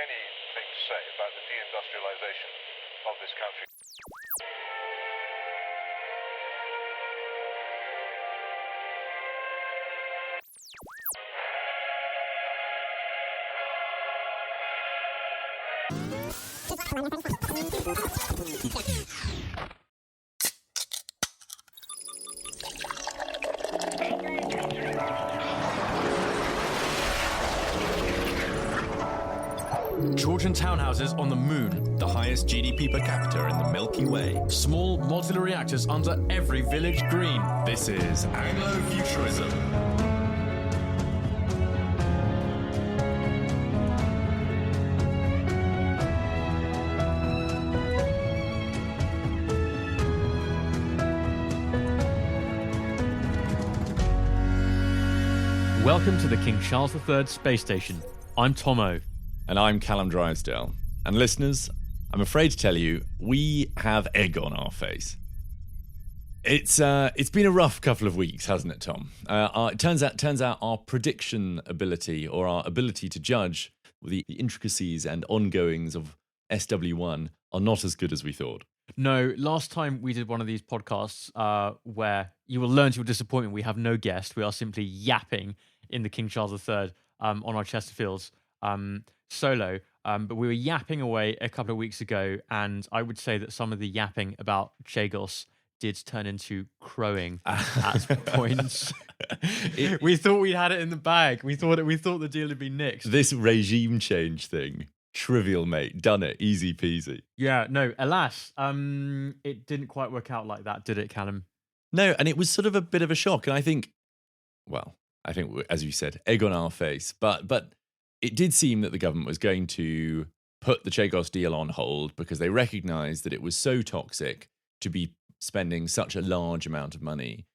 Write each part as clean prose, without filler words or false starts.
anything to say about the deindustrialization of this country. Georgian townhouses on the moon, the highest GDP per capita in the Milky Way. Small modular reactors under every village green. This is Anglofuturism. Welcome to the King Charles III Space Station. I'm Tomo. And I'm Calum Drysdale. And listeners, I'm afraid to tell you, we have egg on our face. It's been a rough couple of weeks, hasn't it, Tom? It turns out our prediction ability, or our ability to judge the intricacies and ongoings of SW1 are not as good as we thought. No, last time we did one of these podcasts where you will learn to your disappointment, we have no guest. We are simply yapping in the King Charles III on our Chesterfields solo. But we were yapping away a couple of weeks ago, and I would say that some of the yapping about Chagos did turn into crowing at points. We thought we had it in the bag. We thought the deal had been nixed. This regime change thing, trivial, mate. Done it. Easy peasy. Yeah, no, alas, it didn't quite work out like that, did it, Calum? No, and it was sort of a bit of a shock. And I think, as you said, egg on our face. But it did seem that the government was going to put the Chagos deal on hold because they recognised that it was so toxic to be spending such a large amount of money,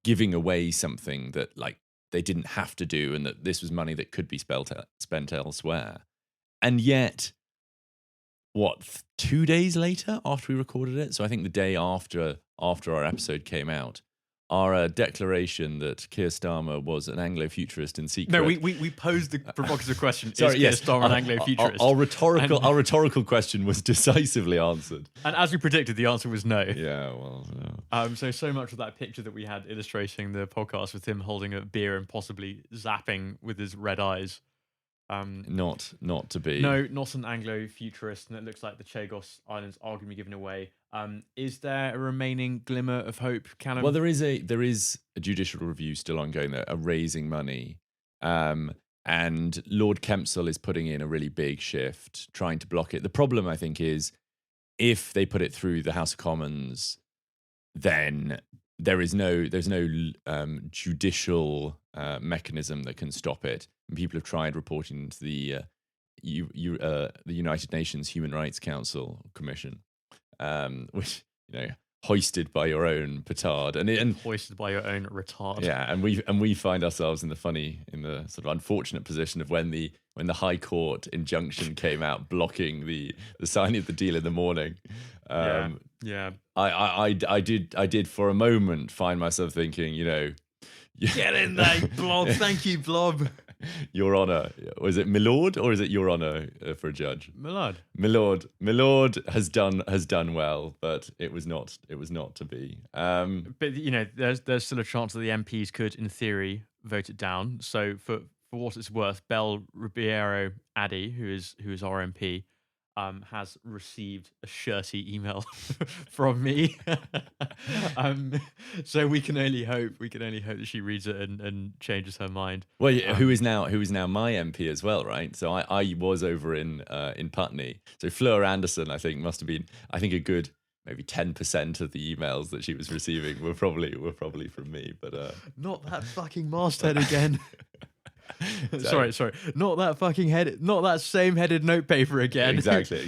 giving away something that they didn't have to do, and that this was money that could be spent elsewhere. And yet, 2 days later after we recorded it, so I think the day after our episode came out, our declaration that Keir Starmer was an Anglofuturist in secret. No, we posed the provocative question: Sorry, is yes, Keir Starmer an Anglofuturist? Our rhetorical question was decisively answered. And as we predicted, the answer was no. Yeah, well, no. So much of that picture that we had illustrating the podcast with him holding a beer and possibly zapping with his red eyes. Not to be. No, not an Anglo-futurist, and it looks like the Chagos Islands are going to be given away. Is there a remaining glimmer of hope, Calum? Well, there is a judicial review still ongoing that are raising money, and Lord Kempsell is putting in a really big shift, trying to block it. The problem, I think, is if they put it through the House of Commons, then there's no judicial mechanism that can stop it. And people have tried reporting to the United Nations Human Rights Council Commission, which hoisted by your own petard and hoisted by your own retard. Yeah, and we find ourselves in the sort of unfortunate position of when the High Court injunction came out blocking the signing of the deal in the morning. Yeah. I did for a moment find myself thinking, get in there, Blob. Thank you, Blob. Your Honour, was it Milord or is it Your Honour for a judge? Milord has done well, but it was not to be. But there's still a chance that the MPs could, in theory, vote it down. So for what it's worth, Belle Ribeiro Addy, who is our MP, has received a shirty email from me. So we can only hope that she reads it and changes her mind. Well, who is now my MP as well, right? So I was over in Putney. So Fleur Anderson, I think, must have been, I think, a good maybe 10% of the emails that she was receiving were probably from me. But not that fucking masthead again. Sorry. Not that fucking not that same headed notepaper again. Exactly.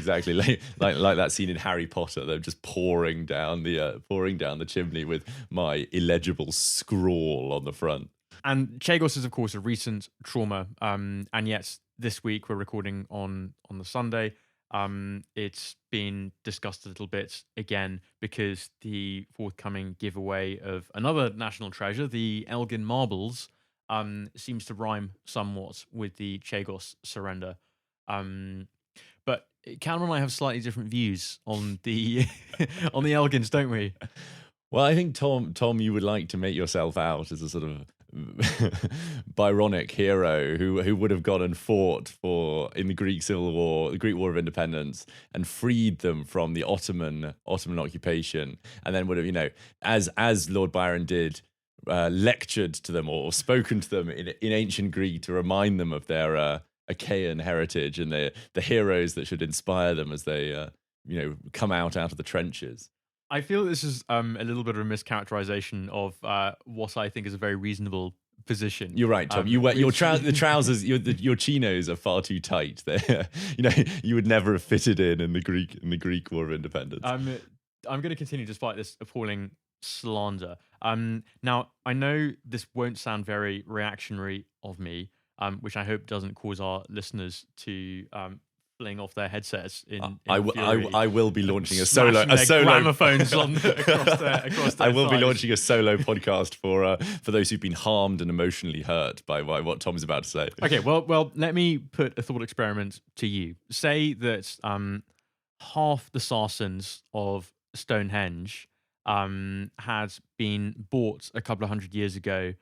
Like that scene in Harry Potter. They're just pouring down the chimney with my illegible scrawl on the front. And Chagos is, of course, a recent trauma. And yet this week we're recording on the Sunday. It's been discussed a little bit again because the forthcoming giveaway of another national treasure, the Elgin Marbles, seems to rhyme somewhat with the Chagos surrender. But Calum and I have slightly different views on the on the Elgins, don't we? Well, I think Tom, you would like to make yourself out as a sort of Byronic hero who would have gone and fought in the Greek Civil War, the Greek War of Independence, and freed them from the Ottoman occupation, and then would have, as Lord Byron did, lectured to them or spoken to them in ancient Greek to remind them of their Achaean heritage and the heroes that should inspire them as they come out of the trenches. I feel this is a little bit of a mischaracterization of what I think is a very reasonable position. You're right, Tom. The trousers, your chinos are far too tight. There, you would never have fitted in the Greek War of Independence. I'm going to continue despite this appalling slander. Now I know this won't sound very reactionary of me, which I hope doesn't cause our listeners to fling off their headsets I will be launching a solo gramophones across their I will be thighs. launching a solo podcast for those who've been harmed and emotionally hurt by what Tom's about to say. Okay, well, let me put a thought experiment to you. Say that half the Sarsens of Stonehenge had been bought a couple of 100 years ago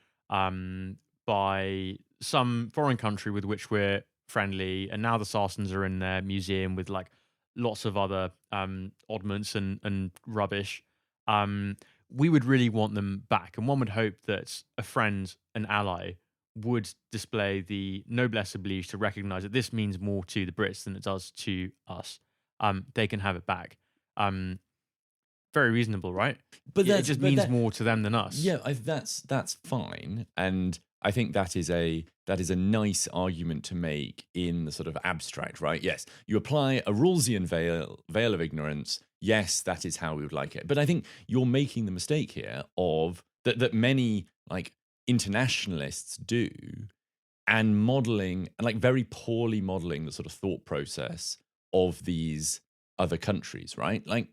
by some foreign country with which we're friendly, and now the Sarsens are in their museum with like lots of other oddments and rubbish. We would really want them back, and one would hope that a friend, an ally, would display the noblesse oblige to recognise that this means more to the Brits than it does to us. They can have it back. Very reasonable, right? But it just means more to them than us. Yeah, that's fine, and I think that is a nice argument to make in the sort of abstract, right? Yes, you apply a Rawlsian veil of ignorance. Yes, that is how we would like it. But I think you're making the mistake here of that many like internationalists do, and modeling and like very poorly modeling the sort of thought process of these other countries, right? Like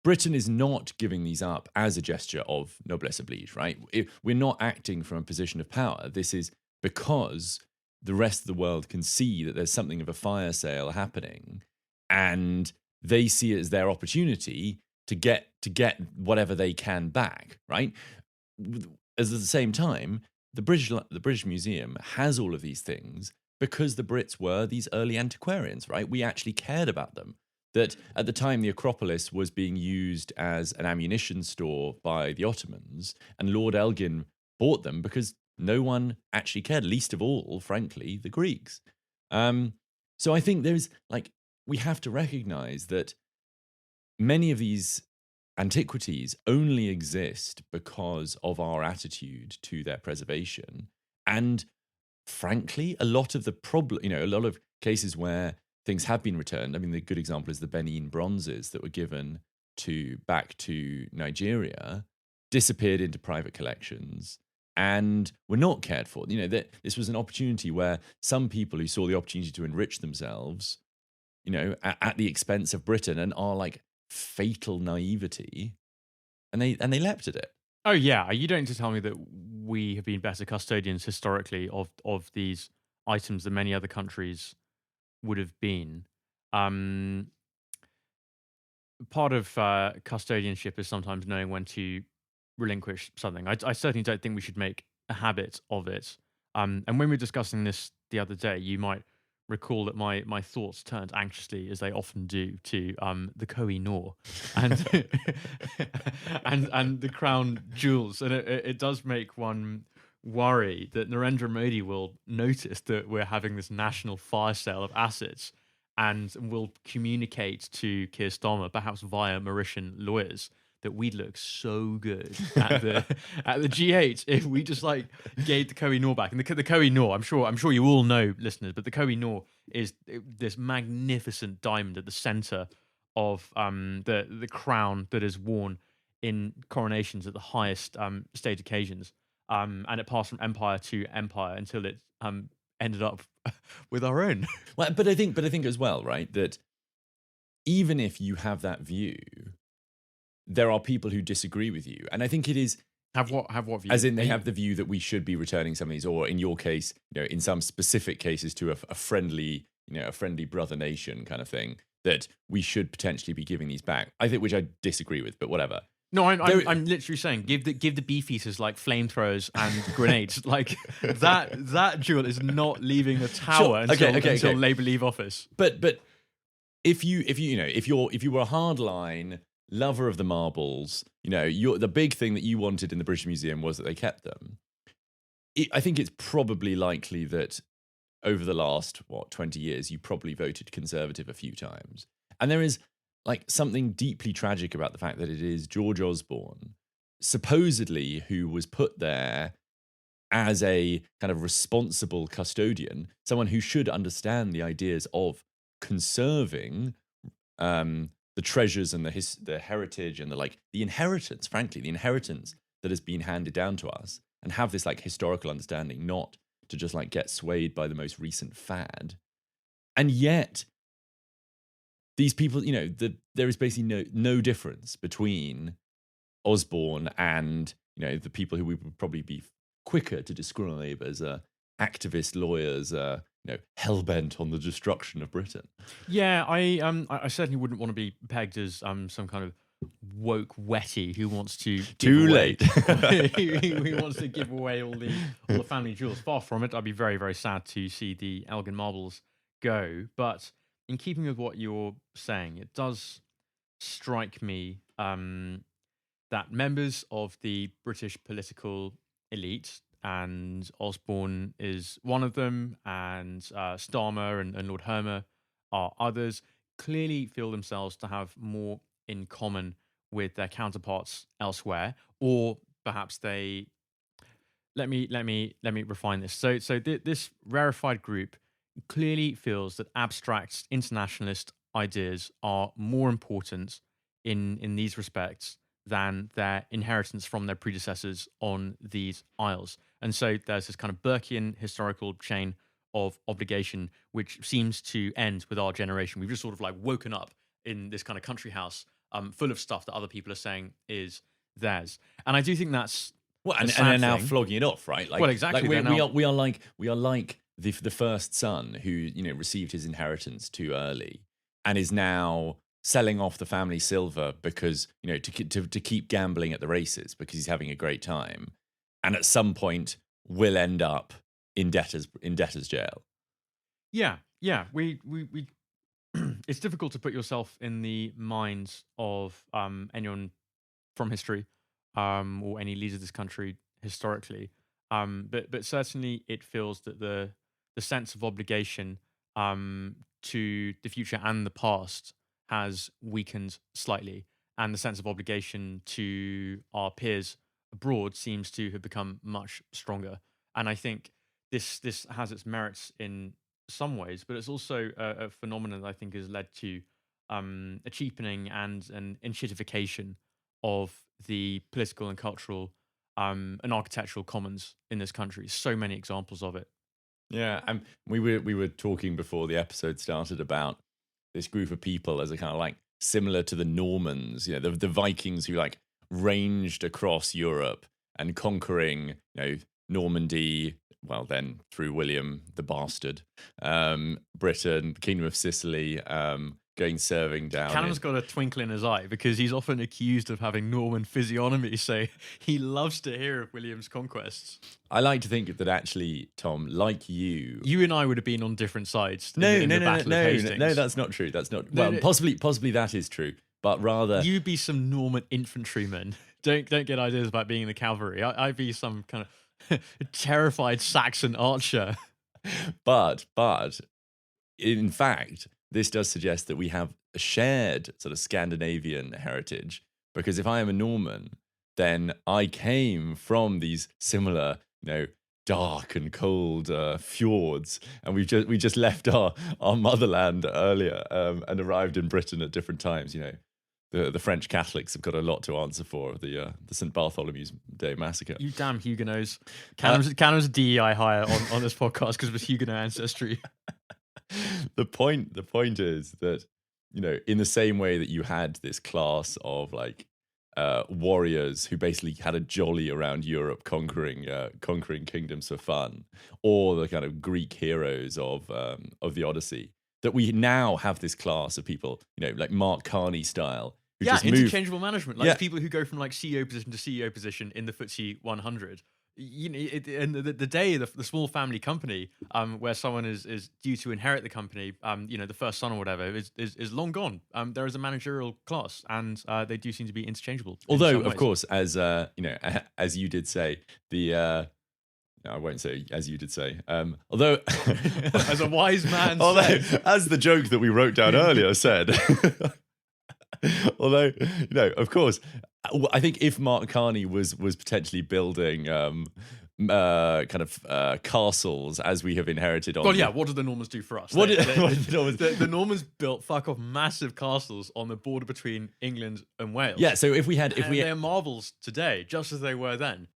Britain is not giving these up as a gesture of noblesse oblige, right? We're not acting from a position of power. This is because the rest of the world can see that there's something of a fire sale happening, and they see it as their opportunity to get whatever they can back, right? As at the same time, the British Museum has all of these things because the Brits were these early antiquarians, right? We actually cared about them. That at the time the Acropolis was being used as an ammunition store by the Ottomans, and Lord Elgin bought them because no one actually cared, least of all, frankly, the Greeks. So I think we have to recognize that many of these antiquities only exist because of our attitude to their preservation. And frankly, a lot of a lot of cases where things have been returned. I mean, the good example is the Benin bronzes that were given back to Nigeria, disappeared into private collections, and were not cared for. This was an opportunity where some people who saw the opportunity to enrich themselves, at the expense of Britain, and our like fatal naivety, and they leapt at it. Oh yeah, are you going to tell me that we have been better custodians historically of these items than many other countries would have been? Part of custodianship is sometimes knowing when to relinquish something. I certainly don't think we should make a habit of it. And when we were discussing this the other day, you might recall that my thoughts turned anxiously, as they often do, to the Koh-i-Noor and and the crown jewels, and it does make one worry that Narendra Modi will notice that we're having this national fire sale of assets, and will communicate to Keir Starmer, perhaps via Mauritian lawyers, that we'd look so good at the G8 if we just like gave the Koh-i-Noor back. And the Koh-i-Noor, I'm sure you all know, listeners, but the Koh-i-Noor is this magnificent diamond at the center of the crown that is worn in coronations at the highest state occasions. And it passed from empire to empire until it ended up with our own. Well, but I think as well, right, that even if you have that view, there are people who disagree with you, and I think it is have what view? As in, they have the view that we should be returning some of these, or in your case, in some specific cases, to a friendly a friendly brother nation kind of thing, that we should potentially be giving these back. I think, which I disagree with, but whatever. No, I'm literally saying give the beef eaters like flamethrowers and grenades. Like that duel is not leaving the tower until Labour leave office. But if you were a hardline lover of the marbles, the big thing that you wanted in the British Museum was that they kept them. I think it's probably likely that over the last 20 years, you probably voted Conservative a few times, and there is like something deeply tragic about the fact that it is George Osborne, supposedly, who was put there as a kind of responsible custodian, someone who should understand the ideas of conserving the treasures and the heritage and the inheritance, frankly, the inheritance that has been handed down to us, and have this like historical understanding, not to just like get swayed by the most recent fad. And yet, these people, there is basically no difference between Osborne and the people who we would probably be quicker to describe as activist lawyers, hell-bent on the destruction of Britain. Yeah, I certainly wouldn't want to be pegged as some kind of woke wetty who wants to too late who wants to give away all the family jewels. Far from it. I'd be very, very sad to see the Elgin Marbles go. But in keeping with what you're saying, it does strike me that members of the British political elite, and Osborne is one of them, and Starmer and Lord Hermer are others, clearly feel themselves to have more in common with their counterparts elsewhere, or perhaps they. Let me refine this. So this rarefied group clearly feels that abstract internationalist ideas are more important in these respects than their inheritance from their predecessors on these isles. And so there's this kind of Burkean historical chain of obligation, which seems to end with our generation. We've just sort of like woken up in this kind of country house full of stuff that other people are saying is theirs. And I do think that's and they're now flogging it off, right? Well, exactly. Like we are like the first son who received his inheritance too early and is now selling off the family silver because to keep gambling at the races because he's having a great time, and at some point will end up in debtors jail. Yeah. We it's difficult to put yourself in the minds of anyone from history or any leader of this country historically. But certainly it feels that the sense of obligation to the future and the past has weakened slightly, and the sense of obligation to our peers abroad seems to have become much stronger. And I think this has its merits in some ways, but it's also a phenomenon that I think has led to a cheapening and an enshittification of the political and cultural and architectural commons in this country. So many examples of it. Yeah, we were talking before the episode started about this group of people as a kind of like similar to the Normans, the Vikings who like ranged across Europe and conquering, Normandy, well then through William the Bastard, Britain, the Kingdom of Sicily, serving down. Calum's got a twinkle in his eye because he's often accused of having Norman physiognomy, so he loves to hear of William's conquests. I like to think that actually, Tom, like you and I would have been on different sides. No, that's not true. That's not. Possibly that is true, but rather you'd be some Norman infantryman. Don't get ideas about being in the cavalry. I'd be some kind of terrified Saxon archer. But in fact, this does suggest that we have a shared sort of Scandinavian heritage, because if I am a Norman, then I came from these similar, dark and cold fjords, and we just left our motherland earlier and arrived in Britain at different times. The French Catholics have got a lot to answer for the St. Bartholomew's Day massacre. You damn Huguenots! Calum's DEI hire on this podcast because of his Huguenot ancestry. The point is that in the same way that you had this class of like warriors who basically had a jolly around Europe conquering kingdoms for fun, or the kind of Greek heroes of the Odyssey, that we now have this class of people, like Mark Carney style, who Yeah, just move. interchangeable management. Like Yeah. people who go from like CEO position to CEO position in the FTSE 100. And the day the small family company, where someone is due to inherit the company, the first son or whatever, is long gone. There is a managerial class, and they do seem to be interchangeable. Although, of course, as as you did say, no, I won't say as you did say. Although, as a wise man said, as the joke that we wrote down earlier said. Although, of course, I think if Mark Carney was potentially building castles as we have inherited on. God, yeah. What did the Normans do for us? What did the Normans? The Normans built massive castles on the border between England and Wales. Yeah. So they're marvels today, just as they were then.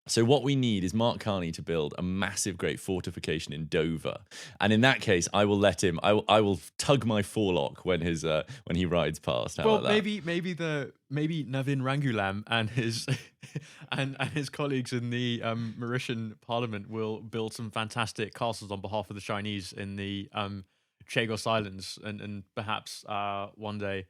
So what we need is Mark Carney to build a massive, great fortification in Dover, and in that case, I will let him. I will tug my forelock when he rides past. How about that? maybe Navin Rangulam and his and his colleagues in the Mauritian Parliament will build some fantastic castles on behalf of the Chinese in the Chagos Islands, and perhaps one day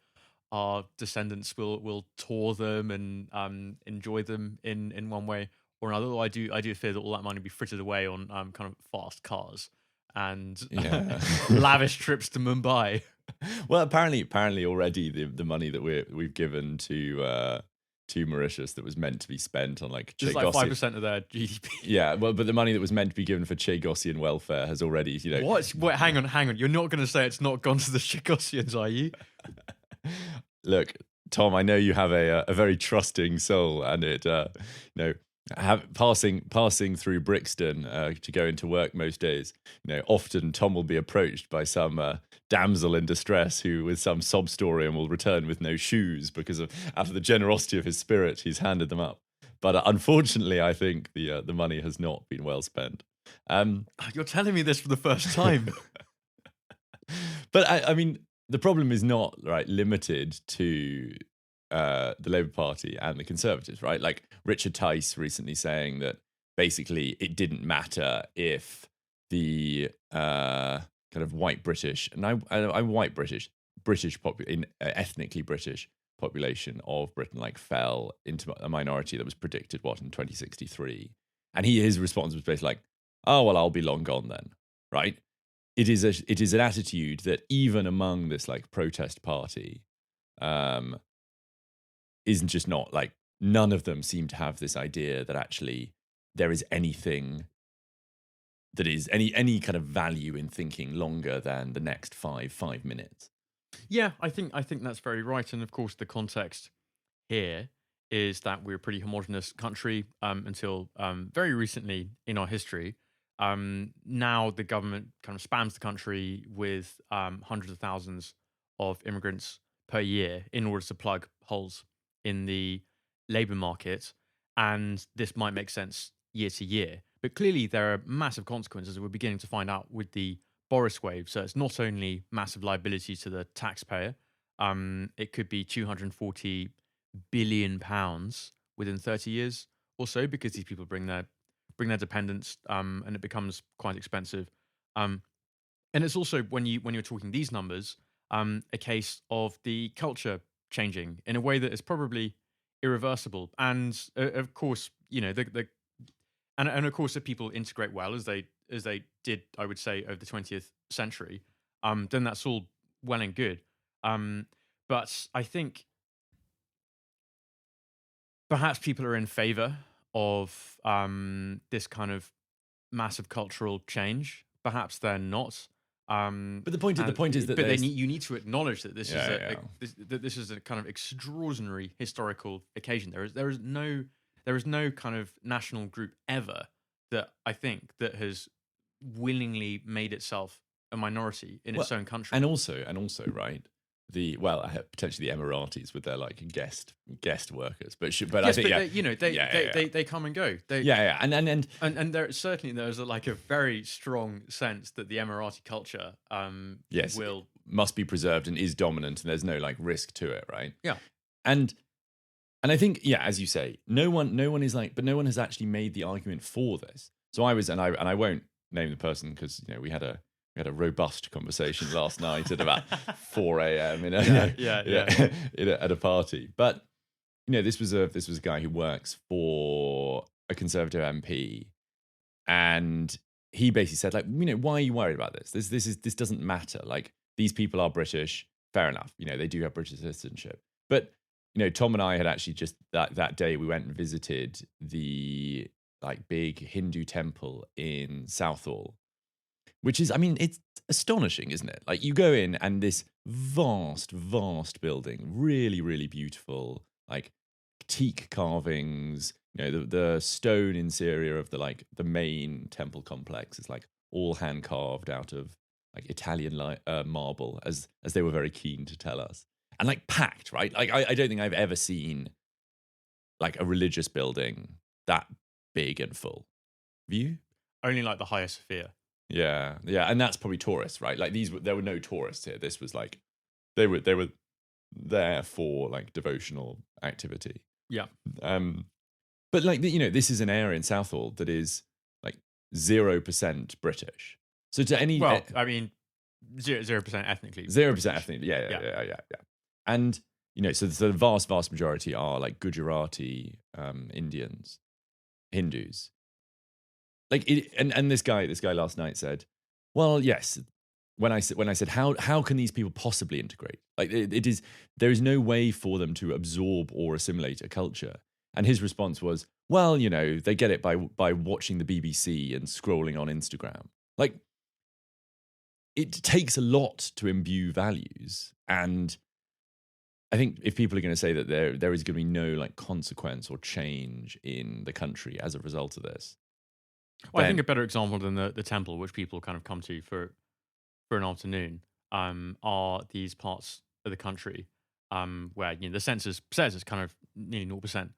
our descendants will tour them and enjoy them in one way or another. I do fear that all that money will be frittered away on kind of fast cars and lavish trips to Mumbai. Well, apparently already the money that we've given to Mauritius that was meant to be spent on like just like 5% of their GDP. Yeah, well, but the money that was meant to be given for Chagosian welfare has already, What? Wait, hang on. You're not going to say it's not gone to the Chagosians, are you? Look, Tom, I know you have a very trusting soul, and it passing through Brixton to go into work most days, often Tom will be approached by some damsel in distress who with some sob story and will return with no shoes because out of the generosity of his spirit he's handed them up. But unfortunately, I think the money has not been well spent. You're telling me this for the first time. But I mean, the problem is not limited to the Labour Party and the Conservatives, right? Like Richard Tice recently saying that basically it didn't matter if the kind of white British, and I'm white British ethnically British population of Britain fell into a minority that was predicted in 2063, and his response was basically like, oh well, I'll be long gone then, right? It is an attitude that even among this protest party, isn't just not none of them seem to have this idea that actually there is anything that is any kind of value in thinking longer than the next five minutes. Yeah, I think that's very right. And of course, the context here is that we're a pretty homogenous country until very recently in our history. Now the government kind of spams the country with hundreds of thousands of immigrants per year in order to plug holes in the labour market, and this might make sense year to year. But clearly there are massive consequences that we're beginning to find out with the Boris wave. So it's not only massive liability to the taxpayer, it could be £240 billion within 30 years or so, because these people bring their dependents, and it becomes quite expensive. And it's also, when you're talking these numbers, a case of the culture changing in a way that is probably irreversible. And of course, and of course, if people integrate well as they did, I would say, over the 20th century, then that's all well and good. But I think perhaps people are in favour of this kind of massive cultural change. Perhaps they're not. But the point is that you need to acknowledge that this this is a kind of extraordinary historical occasion. There is no kind of national group ever that I think that has willingly made itself a minority in its own country. And also, right, potentially the Emiratis with their guest workers, but yes, I think they come and go. And there's a very strong sense that the Emirati culture must be preserved and is dominant, and there's no risk to it, right? Yeah, and I think as you say, no one has actually made the argument for this. So I was, and I won't name the person because we had a We had a robust conversation last night at about 4 a.m. At a party. But this was a guy who works for a Conservative MP, and he basically said, like, why are you worried about this? This doesn't matter. Like, these people are British. Fair enough. They do have British citizenship. But Tom and I had actually just that day we went and visited the like big Hindu temple in Southall, which is, it's astonishing, isn't it? Like, you go in and this vast building, really, really beautiful, like teak carvings. The stone interior of the main temple complex is like all hand carved out of like Italian marble, as they were very keen to tell us, and like packed, right? Like, I don't think I've ever seen like a religious building that big and full. View Only like the Hagia Sophia. Yeah, and that's probably tourists, right? Like, there were no tourists here. This was like they were there for like devotional activity. Yeah. But like, this is an area in Southall that is like 0% British. So to any 0% ethnically. 0% ethnically, yeah. And so the vast majority are like Gujarati Indians, Hindus. Like, and this guy last night said, well, yes. When I said how can these people possibly integrate? Like, there is no way for them to absorb or assimilate a culture. And his response was, well, they get it by watching the BBC and scrolling on Instagram. Like, it takes a lot to imbue values, and I think if people are going to say that there is going to be no like consequence or change in the country as a result of this. Well, I think a better example than the temple, which people kind of come to for an afternoon, are these parts of the country where the census says it's kind of nearly 0%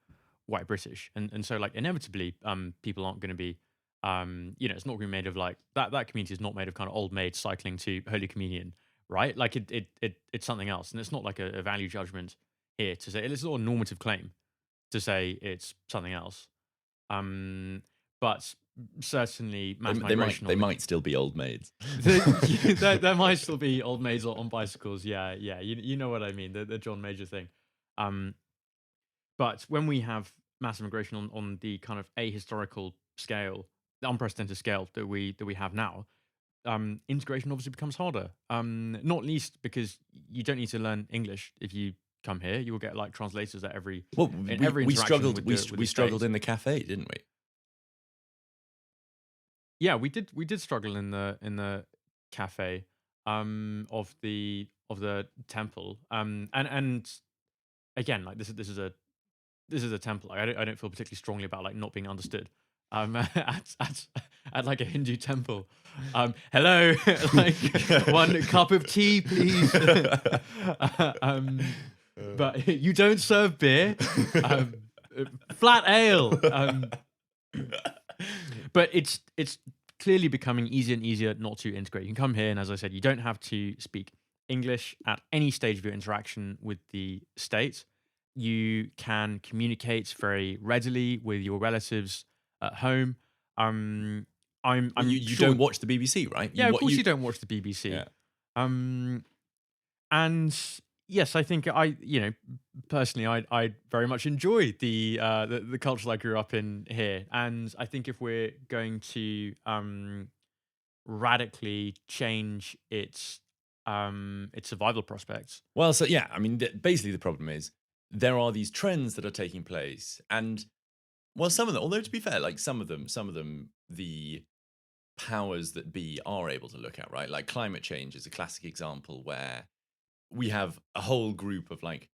white British, and so like inevitably people aren't going to be it's not going to be made of like that community is not made of kind of old maids cycling to Holy Communion, right? Like it's something else, and it's not like a value judgment here to say it's not a normative claim to say it's something else, but certainly mass migration. They might still be old maids. There might still be old maids on bicycles. Yeah. You know what I mean. The John Major thing. But when we have mass immigration on the kind of ahistorical scale, the unprecedented scale that we have now, integration obviously becomes harder. Not least because you don't need to learn English if you come here. You will get like translators at every we struggled. We struggled in the cafe, didn't we? Yeah, we did struggle in the cafe of the temple. And again, like this is a temple. Like, I don't feel particularly strongly about like not being understood. At like a Hindu temple. Hello, like 1 cup of tea, please. But you don't serve beer. Flat ale. But it's clearly becoming easier and easier not to integrate. You can come here, and as I said, you don't have to speak English at any stage of your interaction with the state. You can communicate very readily with your relatives at home. You don't watch the BBC, right? Yeah, of course you don't watch the BBC. Yeah. And yes, I think personally, I very much enjoy the culture I grew up in here, and I think if we're going to radically change its survival prospects, well, so yeah, basically the problem is there are these trends that are taking place, and well, some of them, although to be fair, like some of them, the powers that be are able to look at, right? Like climate change is a classic example where we have a whole group of like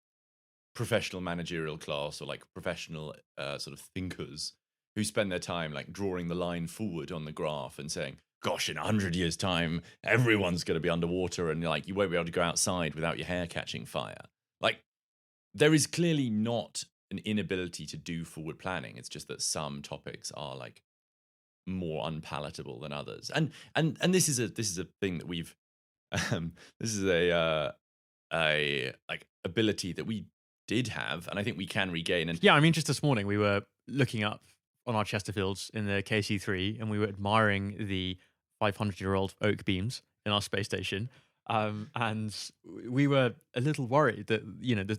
professional managerial class or like professional sort of thinkers who spend their time like drawing the line forward on the graph and saying, gosh, in 100 years' time, everyone's going to be underwater and like you won't be able to go outside without your hair catching fire. Like, there is clearly not an inability to do forward planning. It's just that some topics are like more unpalatable than others. And this is a thing that we've this is a like ability that we did have, and I think we can regain. And yeah, just this morning we were looking up on our Chesterfields in the KC3, and we were admiring the 500-year-old oak beams in our space station. And we were a little worried that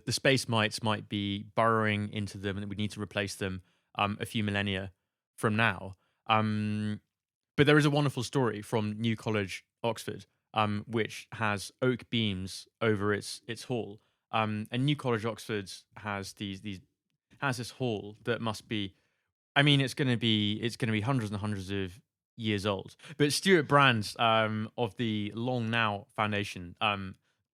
the space mites might be burrowing into them, and that we need to replace them a few millennia from now. But there is a wonderful story from New College, Oxford, which has oak beams over its hall. And New College, Oxford has this hall that must be, I mean, it's going to be hundreds and hundreds of years old. But Stuart Brand of the Long Now Foundation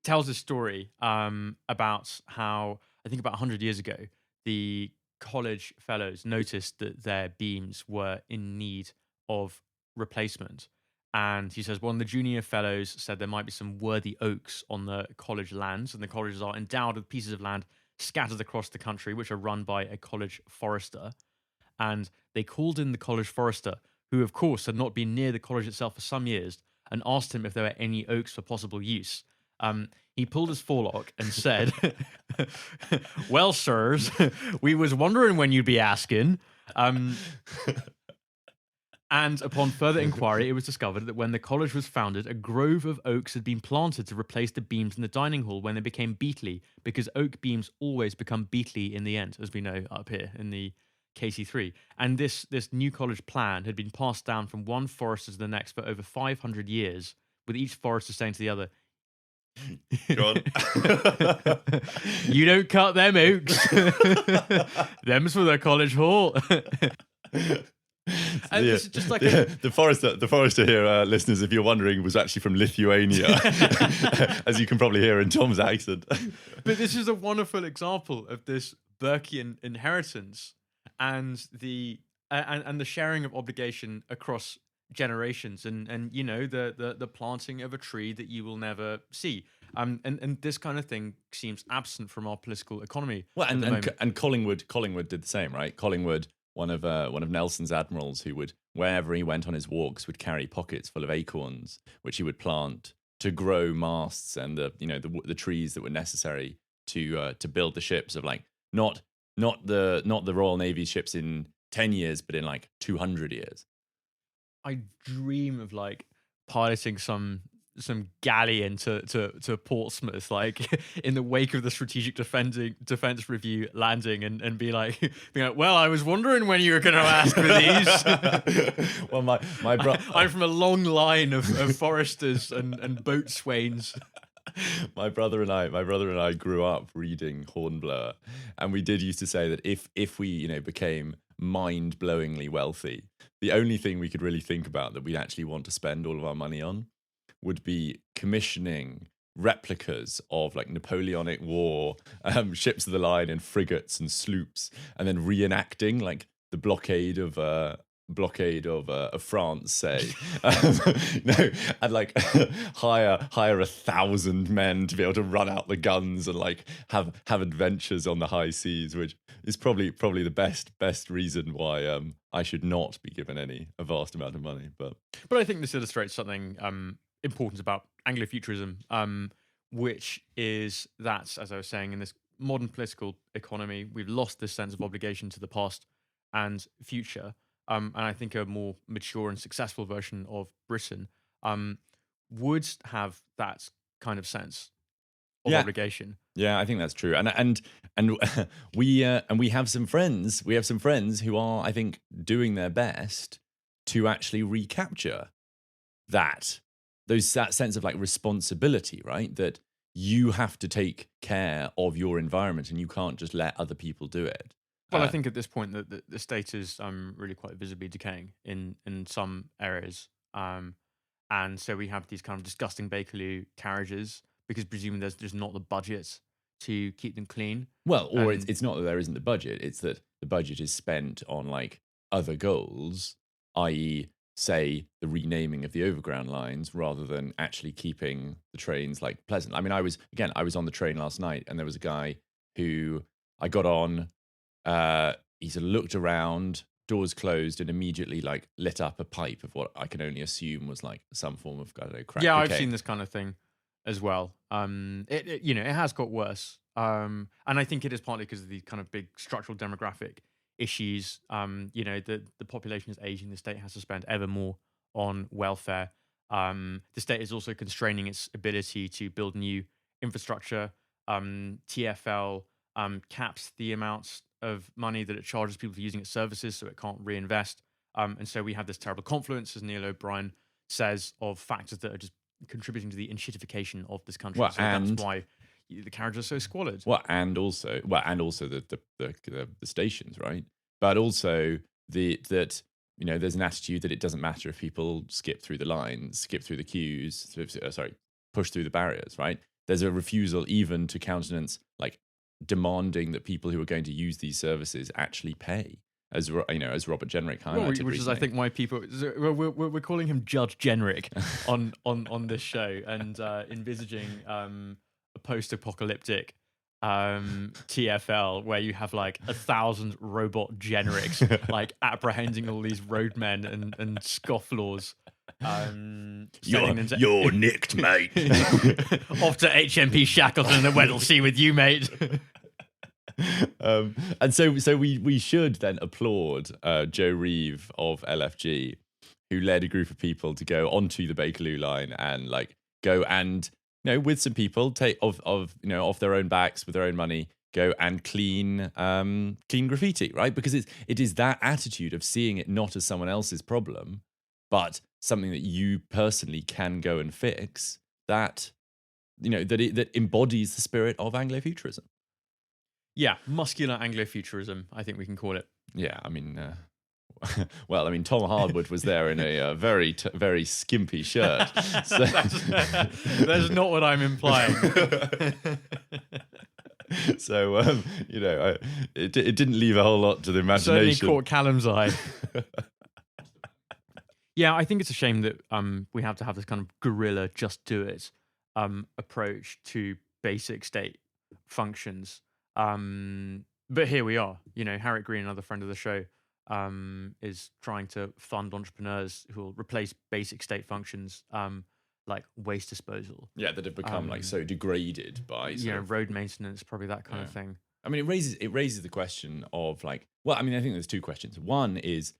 tells a story about how, I think about 100 years ago, the college fellows noticed that their beams were in need of replacement. And he says one of the junior fellows said there might be some worthy oaks on the college lands, and the colleges are endowed with pieces of land scattered across the country, which are run by a college forester. And they called in the college forester, who of course had not been near the college itself for some years, and asked him if there were any oaks for possible use. He pulled his forelock and said, "Well, sirs, we was wondering when you'd be asking." And upon further inquiry, it was discovered that when the college was founded, a grove of oaks had been planted to replace the beams in the dining hall when they became beetly, because oak beams always become beetly in the end, as we know up here in the KC3. And this new college plan had been passed down from one forester to the next for over 500 years, with each forester saying to the other, Go on. "You don't cut them oaks. Them's for the college hall." And this is just like the forester here, listeners, if you're wondering, was actually from Lithuania, as you can probably hear in Tom's accent. But this is a wonderful example of this Burkean inheritance and the sharing of obligation across generations, and the planting of a tree that you will never see. And this kind of thing seems absent from our political economy. Well, at the moment. and Collingwood did the same, right? Collingwood, one of Nelson's admirals, who would, wherever he went on his walks, would carry pockets full of acorns, which he would plant to grow masts and the trees that were necessary to build the ships of, like, not the Royal Navy ships in 10 years, but in like 200 years. I dream of like piloting some galleon to Portsmouth, like in the wake of the Strategic Defence Review landing, and be like, "Well, I was wondering when you were going to ask for these." Well, my brother, I'm from a long line of foresters and boatswains. My brother and I grew up reading Hornblower, and we did used to say that if we became mind-blowingly wealthy, the only thing we could really think about that we'd actually want to spend all of our money on would be commissioning replicas of like Napoleonic War ships of the line and frigates and sloops, and then reenacting like the blockade of France, say, and like hire 1,000 men to be able to run out the guns and like have adventures on the high seas, which is probably the best reason why I should not be given a vast amount of money. But I think this illustrates something important about Anglofuturism, which is that, as I was saying, in this modern political economy, we've lost this sense of obligation to the past and future. And I think a more mature and successful version of Britain would have that kind of sense of obligation. Yeah, I think that's true. And we have some friends. We have some friends who are, I think, doing their best to actually recapture that sense of like responsibility, right? That you have to take care of your environment and you can't just let other people do it. Well, I think at this point that the state is really quite visibly decaying in some areas. And so we have these kind of disgusting Bakerloo carriages because presumably there's just not the budget to keep them clean. Well, or it's not that there isn't the budget, it's that the budget is spent on like other goals, i.e., say, the renaming of the overground lines rather than actually keeping the trains like pleasant. I mean, I was on the train last night and there was a guy who I got on. He sort of looked around, doors closed, and immediately like lit up a pipe of what I can only assume was like some form of, I don't know, crack Yeah, cocaine. I've seen this kind of thing as well. It has got worse. And I think it is partly because of the kind of big structural demographic issues. The population is aging. The state has to spend ever more on welfare. The state is also constraining its ability to build new infrastructure. TfL caps the amounts of money that it charges people for using its services, so it can't reinvest. And so we have this terrible confluence, as Neil O'Brien says, of factors that are just contributing to the enshittification of this country. Well, so that's why the carriages are so squalid. And also the stations, right? But also that there's an attitude that it doesn't matter if people skip through the lines, skip through the queues, push through the barriers, right? There's a refusal even to countenance like demanding that people who are going to use these services actually pay, as Robert Jenrick highlighted, which is, I think, why people we're calling him Judge Jenrick on this show, and envisaging a post-apocalyptic TfL where you have like 1,000 robot Jenricks like apprehending all these roadmen and scofflaws. You're nicked, mate. Off to HMP Shackleton, the weat'll see with you, mate. And so we should then applaud Joe Reeve of LFG, who led a group of people to go onto the Bakerloo line and like go and with some people take off their own backs with their own money, go and clean graffiti, right? Because it is that attitude of seeing it not as someone else's problem, but something that you personally can go and fix, that that embodies the spirit of Anglofuturism. Yeah, muscular Anglofuturism, I think we can call it. Yeah, I mean, Tom Hardwood was there in a very very skimpy shirt. So. That's not what I'm implying. So, it didn't leave a whole lot to the imagination. Certainly caught Calum's eye. Yeah, I think it's a shame that we have to have this kind of guerrilla, just do it approach to basic state functions. But here we are. Harriet Green, another friend of the show, is trying to fund entrepreneurs who will replace basic state functions like waste disposal. Yeah, that have become like so degraded by road maintenance, probably that kind of thing. I mean, it raises the question of like, well, I mean, I think there's two questions. One is,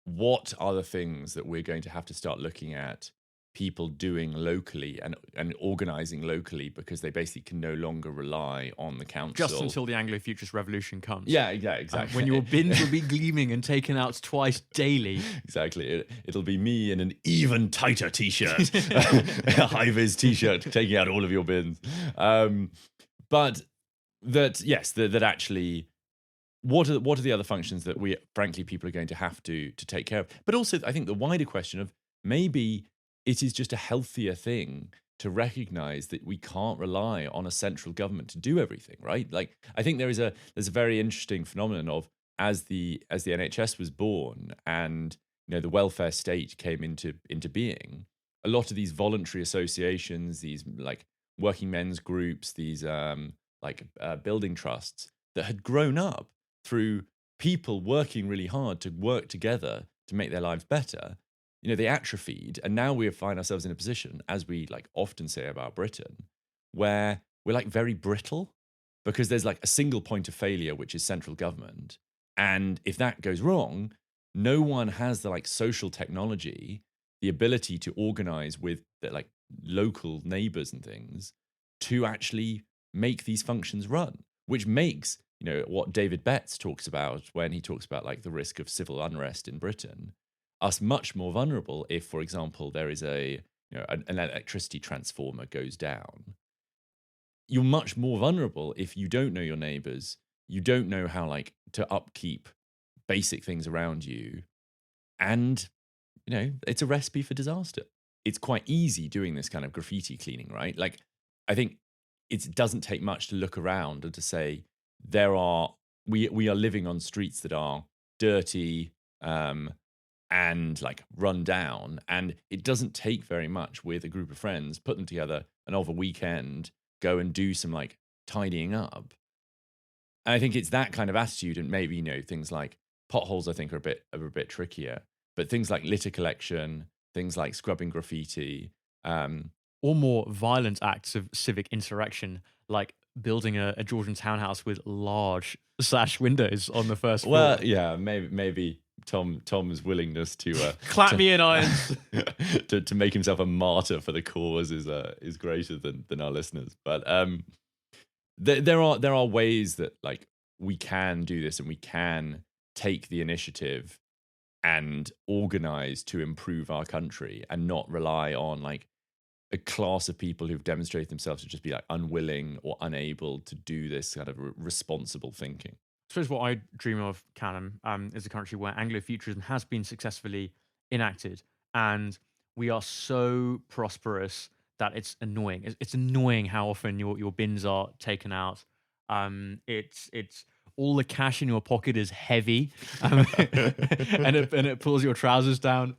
what are the things that we're going to have to start looking at people doing locally and organising locally, because they basically can no longer rely on the council. Just until the Anglo-Futurist revolution comes. Yeah, exactly. When your bins will be gleaming and taken out twice daily. Exactly. It'll be me in an even tighter T-shirt, a high-vis T-shirt, taking out all of your bins. But that actually... What are the other functions that people are going to have to take care of? But also, I think the wider question of maybe it is just a healthier thing to recognize that we can't rely on a central government to do everything, right? Like, I think there's a very interesting phenomenon of as the NHS was born and the welfare state came into being, a lot of these voluntary associations, these like working men's groups, these building trusts that had grown up through people working really hard to work together to make their lives better, they atrophied. And now we find ourselves in a position, as we like often say about Britain, where we're like very brittle, because there's like a single point of failure, which is central government. And if that goes wrong, no one has the like social technology, the ability to organize with the, like local neighbors and things to actually make these functions run, which makes what David Betts talks about when he talks about like the risk of civil unrest in Britain, us much more vulnerable if, for example, there is an electricity transformer goes down. You're much more vulnerable if you don't know your neighbors, you don't know how like to upkeep basic things around you, and it's a recipe for disaster. It's quite easy doing this kind of graffiti cleaning, right? Like, I think it doesn't take much to look around and to say we are living on streets that are dirty and like run down, and it doesn't take very much with a group of friends, put them together and over a weekend go and do some like tidying up. And I think it's that kind of attitude, and maybe things like potholes I think are a bit trickier, but things like litter collection, things like scrubbing graffiti, or more violent acts of civic insurrection, like building a Georgian townhouse with large sash windows on the first floor. Well, yeah, maybe Tom's willingness to Clap me in irons. to make himself a martyr for the cause is greater than our listeners. But there are ways that like we can do this, and we can take the initiative and organize to improve our country, and not rely on like a class of people who've demonstrated themselves to just be like unwilling or unable to do this kind of responsible thinking. I suppose what I dream of, Calum, is a country where Anglofuturism has been successfully enacted, and we are so prosperous that it's annoying. It's annoying how often your bins are taken out. It's all the cash in your pocket is heavy, and it pulls your trousers down.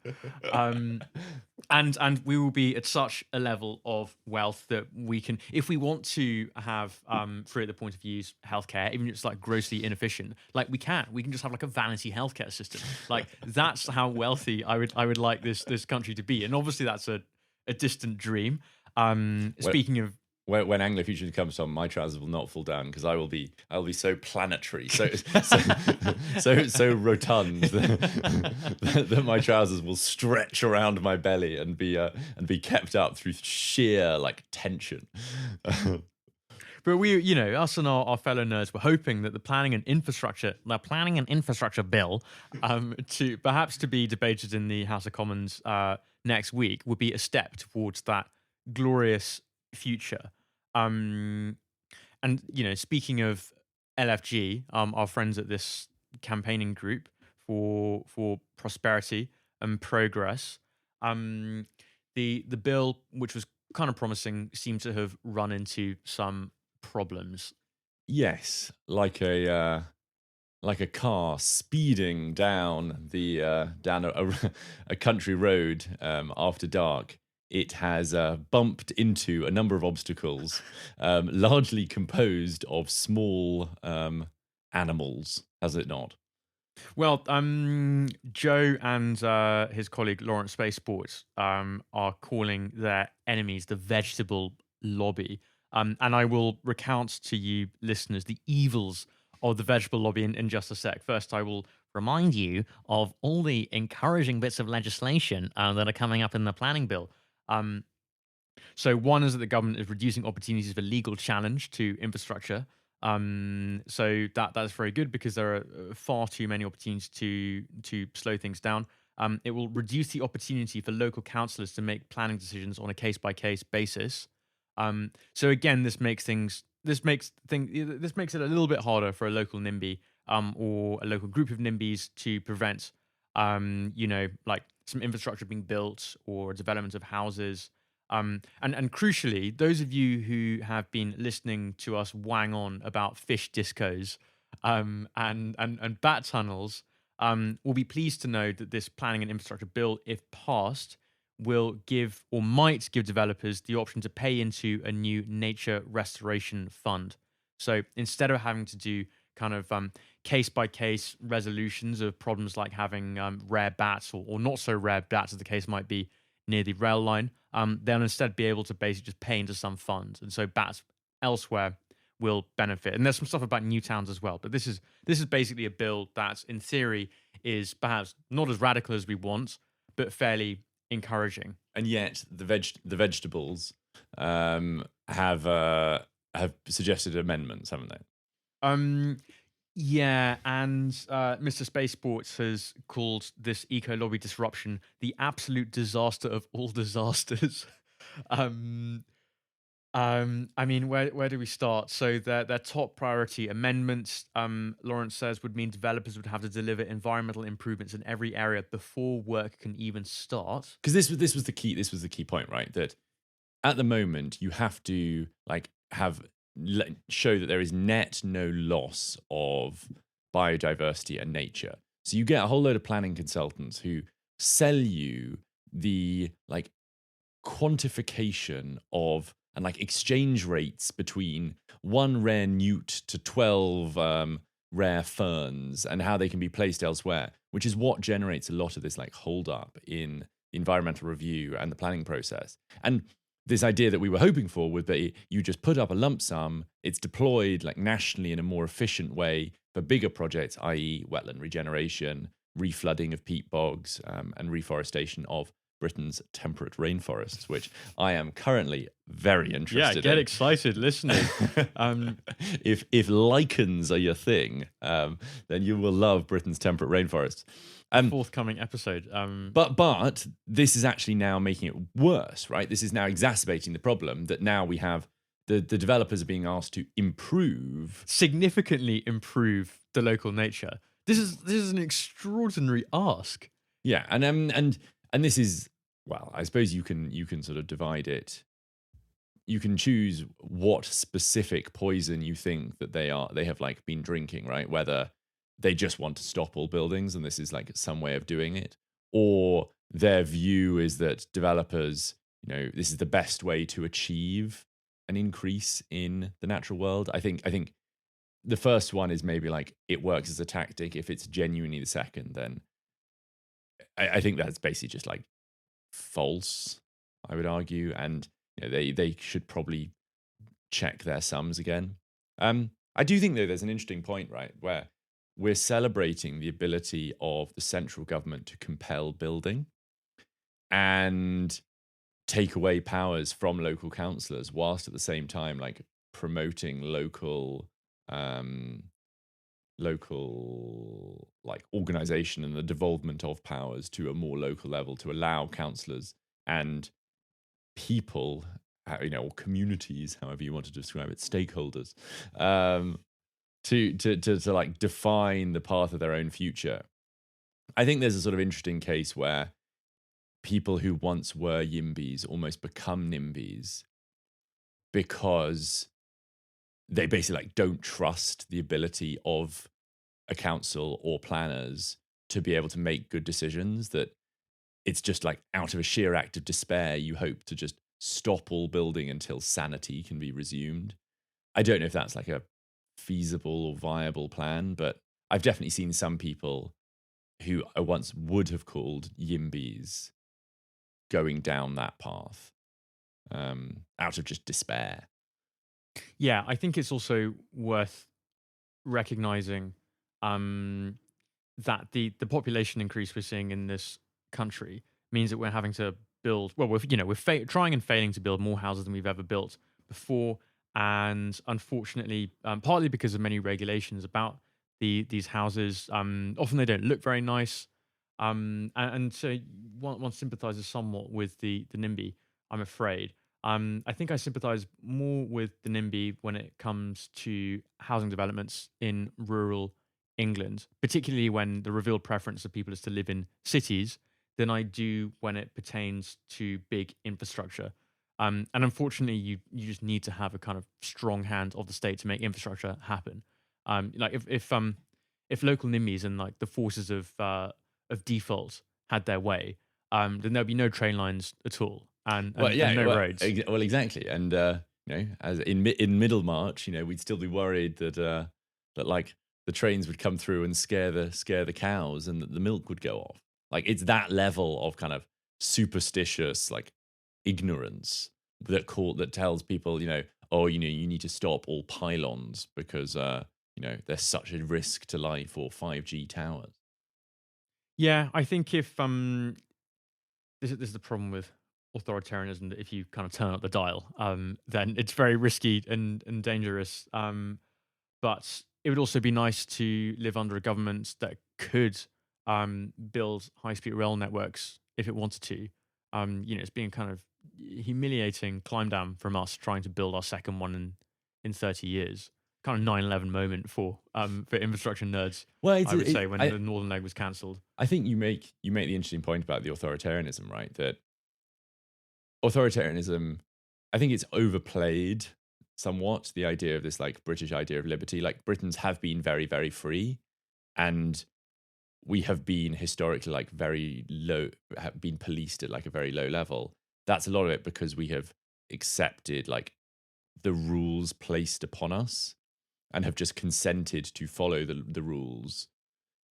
And we will be at such a level of wealth that we can, if we want to have, free at the point of use, healthcare, even if it's like grossly inefficient, like we can just have like a vanity healthcare system. Like that's how wealthy I would like this country to be. And obviously that's a distant dream. Speaking of, when Anglofuturism comes on, my trousers will not fall down because I will be so planetary, so rotund that my trousers will stretch around my belly and be kept up through sheer like tension. But we, us and our fellow nerds were hoping that the planning and infrastructure bill, to be debated in the House of Commons next week, would be a step towards that glorious future. And speaking of LFG, our friends at this campaigning group for prosperity and progress, the bill, which was kind of promising, seemed to have run into some problems. Yes, like a car speeding down a country road after dark. It has bumped into a number of obstacles, largely composed of small animals, has it not? Well, Joe and his colleague Lawrence Spaceport are calling their enemies the vegetable lobby. And I will recount to you, listeners, the evils of the vegetable lobby in just a sec. First, I will remind you of all the encouraging bits of legislation that are coming up in the planning bill. So one is that the government is reducing opportunities for legal challenge to infrastructure. So that's very good because there are far too many opportunities to slow things down. It will reduce the opportunity for local councillors to make planning decisions on a case-by-case basis. So again, this makes it a little bit harder for a local NIMBY or a local group of NIMBYs to prevent like some infrastructure being built or development of houses. And crucially, those of you who have been listening to us wang on about fish discos and bat tunnels will be pleased to know that this planning and infrastructure bill, if passed, will give or might give developers the option to pay into a new nature restoration fund. So instead of having to do kind of case-by-case resolutions of problems like having rare bats or not so rare bats, as the case might be, near the rail line, they'll instead be able to basically just pay into some fund. And so bats elsewhere will benefit. And there's some stuff about new towns as well. But this is basically a bill that, in theory, is perhaps not as radical as we want, but fairly encouraging. And yet the vegetables have suggested amendments, haven't they? Yeah, and Mr. Spaceports has called this eco-lobby disruption the absolute disaster of all disasters. I mean, where do we start? So their top priority amendments, Lawrence says, would mean developers would have to deliver environmental improvements in every area before work can even start. Because this was the key. This was the key point, right? That at the moment you have to show that there is net no loss of biodiversity and nature. So you get a whole load of planning consultants who sell you the quantification of and exchange rates between one rare newt to 12 rare ferns and how they can be placed elsewhere, which is what generates a lot of this hold up in environmental review and the planning process. And this idea that we were hoping for was that you just put up a lump sum, it's deployed nationally in a more efficient way for bigger projects, i.e. wetland regeneration, reflooding of peat bogs, and reforestation of Britain's temperate rainforests, which I am currently very interested get in. excited, listeners. If lichens are your thing, then you will love Britain's temperate rainforests. Forthcoming episode. But this is actually now making it worse, right? This is now exacerbating the problem that now we have the developers are being asked to significantly improve the local nature. This is an extraordinary ask. Yeah, and this is, well, I suppose you can sort of divide it. You can choose what specific poison you think that they have like been drinking, right? Whether they just want to stop all buildings and this is like some way of doing it, or their view is that developers, this is the best way to achieve an increase in the natural world. I think the first one is maybe like it works as a tactic. If it's genuinely the second, then I think that's basically just like false, I would argue, and they should probably check their sums again. I do think though there's an interesting point, right, where we're celebrating the ability of the central government to compel building and take away powers from local councillors, whilst at the same time like promoting local like organization and the devolvement of powers to a more local level to allow councillors and people, or communities, however you want to describe it, stakeholders, to like define the path of their own future. I think there's a sort of interesting case where people who once were YIMBYs almost become NIMBYs because they basically like don't trust the ability of a council or planners to be able to make good decisions, that it's just like out of a sheer act of despair, you hope to just stop all building until sanity can be resumed. I don't know if that's like a feasible or viable plan, but I've definitely seen some people who I once would have called YIMBYs going down that path out of just despair. Yeah, I think it's also worth recognizing that the population increase we're seeing in this country means that we're having to build. Well, we're trying and failing to build more houses than we've ever built before, and unfortunately, partly because of many regulations about these houses, often they don't look very nice, and so one sympathises somewhat with the NIMBY, I'm afraid. I think I sympathise more with the NIMBY when it comes to housing developments in rural England, particularly when the revealed preference of people is to live in cities, than I do when it pertains to big infrastructure. And unfortunately, you just need to have a kind of strong hand of the state to make infrastructure happen. Like if local NIMBYs and like the forces of default had their way, then there'd be no train lines at all. And no roads. Well, exactly. And as in Middlemarch, we'd still be worried that like the trains would come through and scare the cows, and that the milk would go off. Like it's that level of kind of superstitious like ignorance that tells people, you need to stop all pylons because there's such a risk to life, or 5G towers. Yeah, I think if this is the problem with authoritarianism, that if you kind of turn up the dial, then it's very risky and dangerous. But it would also be nice to live under a government that could build high-speed rail networks if it wanted to. It's being kind of humiliating climb down from us trying to build our second one in 30 years. Kind of 9/11 moment for infrastructure nerds. Well, I would say when the Northern leg was cancelled. I think you make the interesting point about the authoritarianism, right? That authoritarianism, I think it's overplayed somewhat, the idea of this like British idea of liberty. Like Britons have been very, very free, and we have been historically like very low, have been policed at like a very low level. That's a lot of it because we have accepted like the rules placed upon us and have just consented to follow the rules.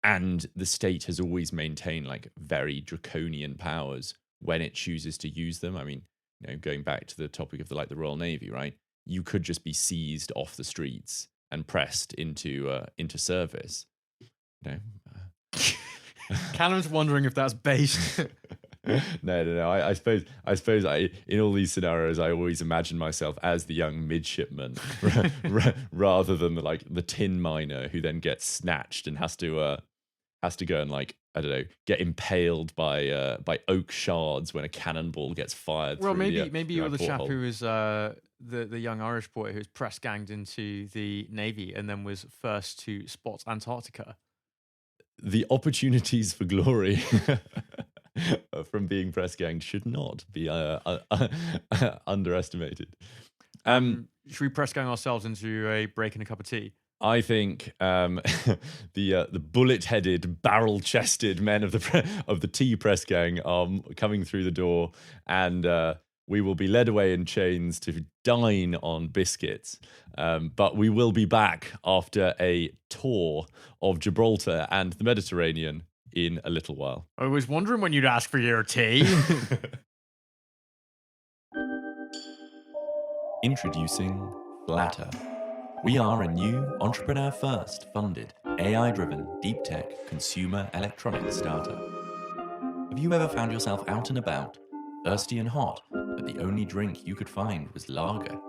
And the state has always maintained like very draconian powers when it chooses to use them. I mean, going back to the topic of the Royal Navy, right? You could just be seized off the streets and pressed into service. Callum's wondering if that's based. No. I suppose in all these scenarios, I always imagine myself as the young midshipman rather than the tin miner who then gets snatched and has to go and I don't know, get impaled by oak shards when a cannonball gets fired. Well, through maybe you're the chap porthole. who was the young Irish boy who was press ganged into the Navy and then was first to spot Antarctica. The opportunities for glory from being press ganged should not be underestimated. Should we press gang ourselves into a break and a cup of tea? I think the bullet-headed, barrel-chested men of the tea press gang are coming through the door, and we will be led away in chains to dine on biscuits. But we will be back after a tour of Gibraltar and the Mediterranean in a little while. I was wondering when you'd ask for your tea. Introducing Flatter. We are a new entrepreneur-first funded, AI-driven, deep tech consumer electronics startup. Have you ever found yourself out and about, thirsty and hot, but the only drink you could find was lager?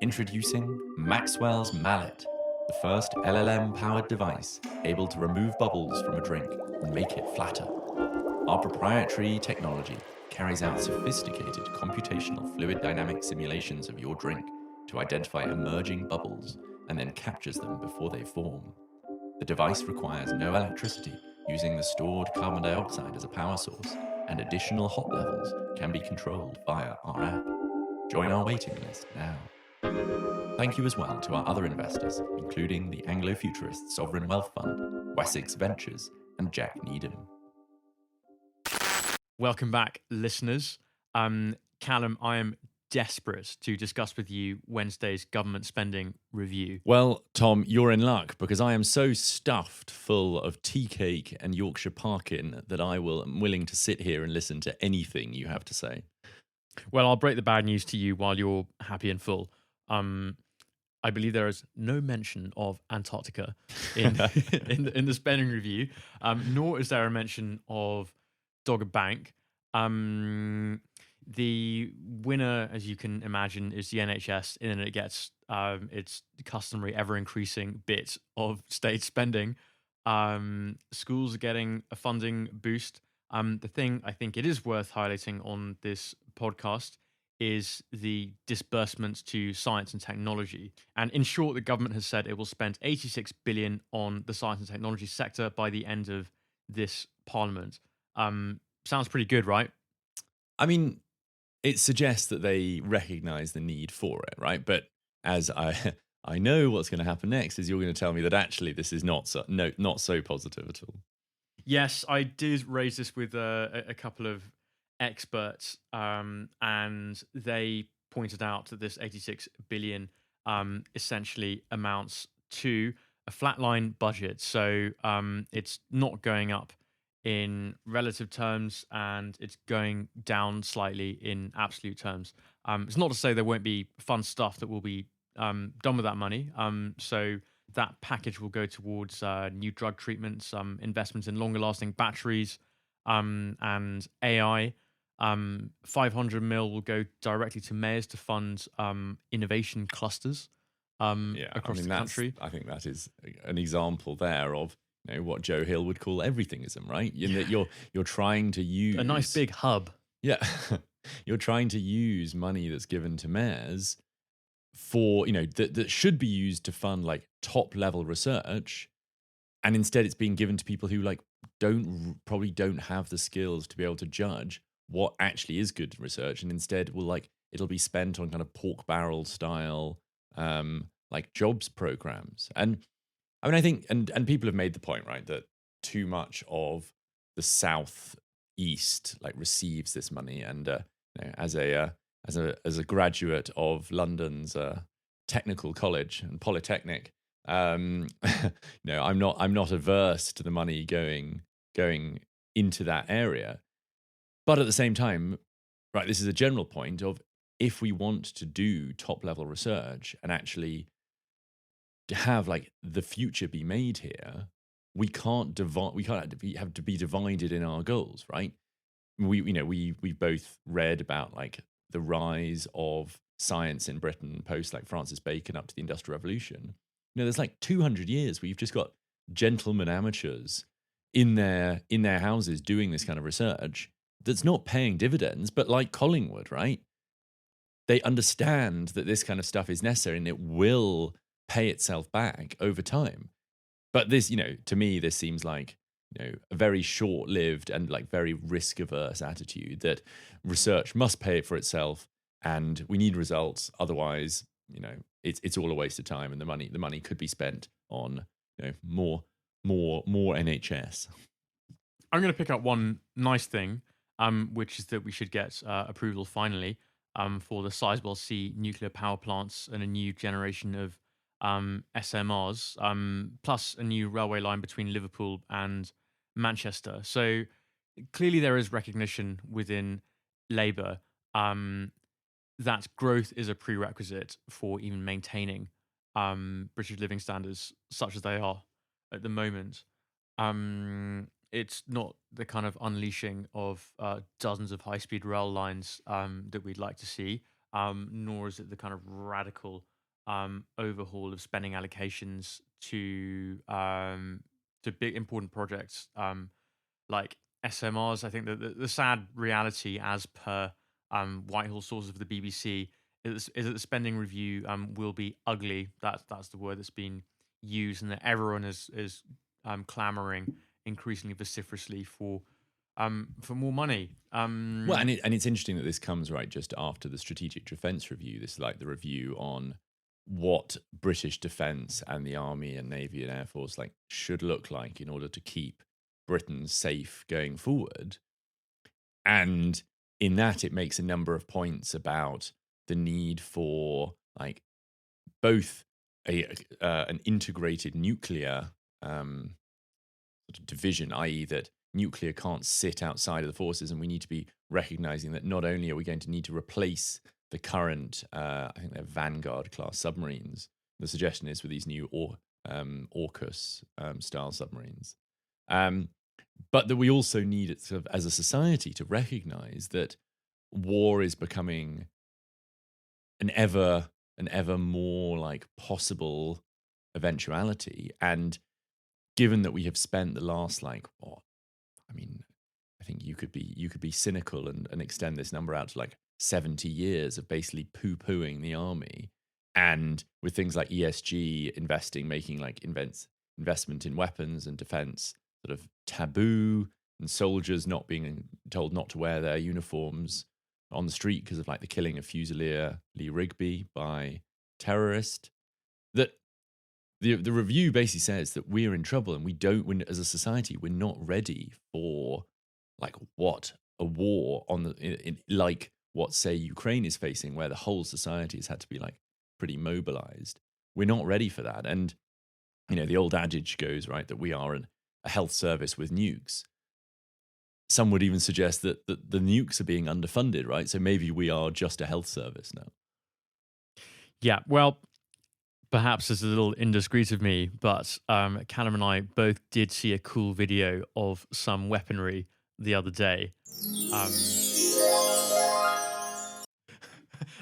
Introducing Maxwell's Mallet, the first LLM-powered device able to remove bubbles from a drink and make it flatter. Our proprietary technology carries out sophisticated computational fluid dynamic simulations of your drink to identify emerging bubbles and then captures them before they form. The device requires no electricity, using the stored carbon dioxide as a power source, and additional hot levels can be controlled via our app. Join our waiting list now. Thank you as well to our other investors, including the Anglofuturist Sovereign Wealth Fund, Wessex Ventures, and Jack Needham. Welcome back, listeners. Calum, I am desperate to discuss with you Wednesday's government spending review. Well, Tom, you're in luck because I am so stuffed full of tea cake and Yorkshire Parkin that am willing to sit here and listen to anything you have to say. Well, I'll break the bad news to you while you're happy and full. I believe there is no mention of Antarctica in in the spending review, nor is there a mention of Dogger Bank. The winner, as you can imagine, is the NHS, and then it gets its customary ever-increasing bit of state spending. Schools are getting a funding boost. The thing I think it is worth highlighting on this podcast is the disbursements to science and technology. And in short, the government has said it will spend 86 billion on the science and technology sector by the end of this parliament. Sounds pretty good, right? I mean, it suggests that they recognise the need for it, right? But as I know what's going to happen next is you're going to tell me that actually this is not so positive at all. Yes, I did raise this with a couple of experts, and they pointed out that this 86 billion essentially amounts to a flatline budget. So it's not going up in relative terms, and it's going down slightly in absolute terms. It's not to say there won't be fun stuff that will be done with that money. So that package will go towards new drug treatments, investments in longer-lasting batteries, and AI. 500 mil will go directly to mayors to fund innovation clusters across the country. I think that is an example there of what Joe Hill would call everythingism, right? You're trying to use a nice big hub. Yeah, you're trying to use money that's given to mayors for that should be used to fund like top level research, and instead it's being given to people who probably don't have the skills to be able to judge what actually is good research, and instead it'll be spent on kind of pork barrel style jobs programs. And I mean, I think and people have made the point, right, that too much of the South East receives this money, and as a graduate of London's technical college and polytechnic, I'm not averse to the money going into that area. But at the same time, right, this is a general point of if we want to do top level research and actually to have the future be made here, we can't have to be divided in our goals, right? We both read about like the rise of science in Britain post like Francis Bacon up to the Industrial Revolution. There's like 200 years where you've just got gentlemen amateurs in their houses doing this kind of research that's not paying dividends, but like Collingwood, right? They understand that this kind of stuff is necessary and it will pay itself back over time. But this, to me, this seems like, a very short-lived and like very risk-averse attitude that research must pay for itself and we need results. Otherwise, it's all a waste of time, and the money could be spent on, more NHS. I'm going to pick up one nice thing, which is that we should get approval finally for the Sizewell C nuclear power plants and a new generation of SMRs, plus a new railway line between Liverpool and Manchester. So clearly there is recognition within Labour that growth is a prerequisite for even maintaining British living standards such as they are at the moment. It's not the kind of unleashing of dozens of high-speed rail lines that we'd like to see, nor is it the kind of radical overhaul of spending allocations to big important projects like SMRs. I think that the sad reality, as per Whitehall sources for the BBC, is that the spending review will be ugly. That's the word that's been used, and that everyone is clamouring increasingly vociferously for more money. Well, and it's interesting that this comes right just after the Strategic Defence Review. This is like the review on what British defence and the Army and Navy and Air Force like should look like in order to keep Britain safe going forward. And in that, it makes a number of points about the need for like both an integrated nuclear sort of division, i.e. that nuclear can't sit outside of the forces, and we need to be recognising that not only are we going to need to replace the current, I think they're Vanguard class submarines. The suggestion is with these new AUKUS style submarines, but that we also need it sort of as a society to recognise that war is becoming an ever more like possible eventuality. And given that we have spent the last I think you could be cynical and extend this number out to like 70 years of basically poo-pooing the army, and with things like ESG investing, making like investment in weapons and defense sort of taboo, and soldiers not being told not to wear their uniforms on the street because of like the killing of Fusilier Lee Rigby by terrorist, that the review basically says that we're in trouble and as a society, we're not ready for like what a war on like what say Ukraine is facing, where the whole society has had to be like pretty mobilized. We're not ready for that. And the old adage goes, right, that we are a health service with nukes. Some would even suggest that the nukes are being underfunded, right? So maybe we are just a health service now. Yeah, well, perhaps it's a little indiscreet of me, but Calum and I both did see a cool video of some weaponry the other day.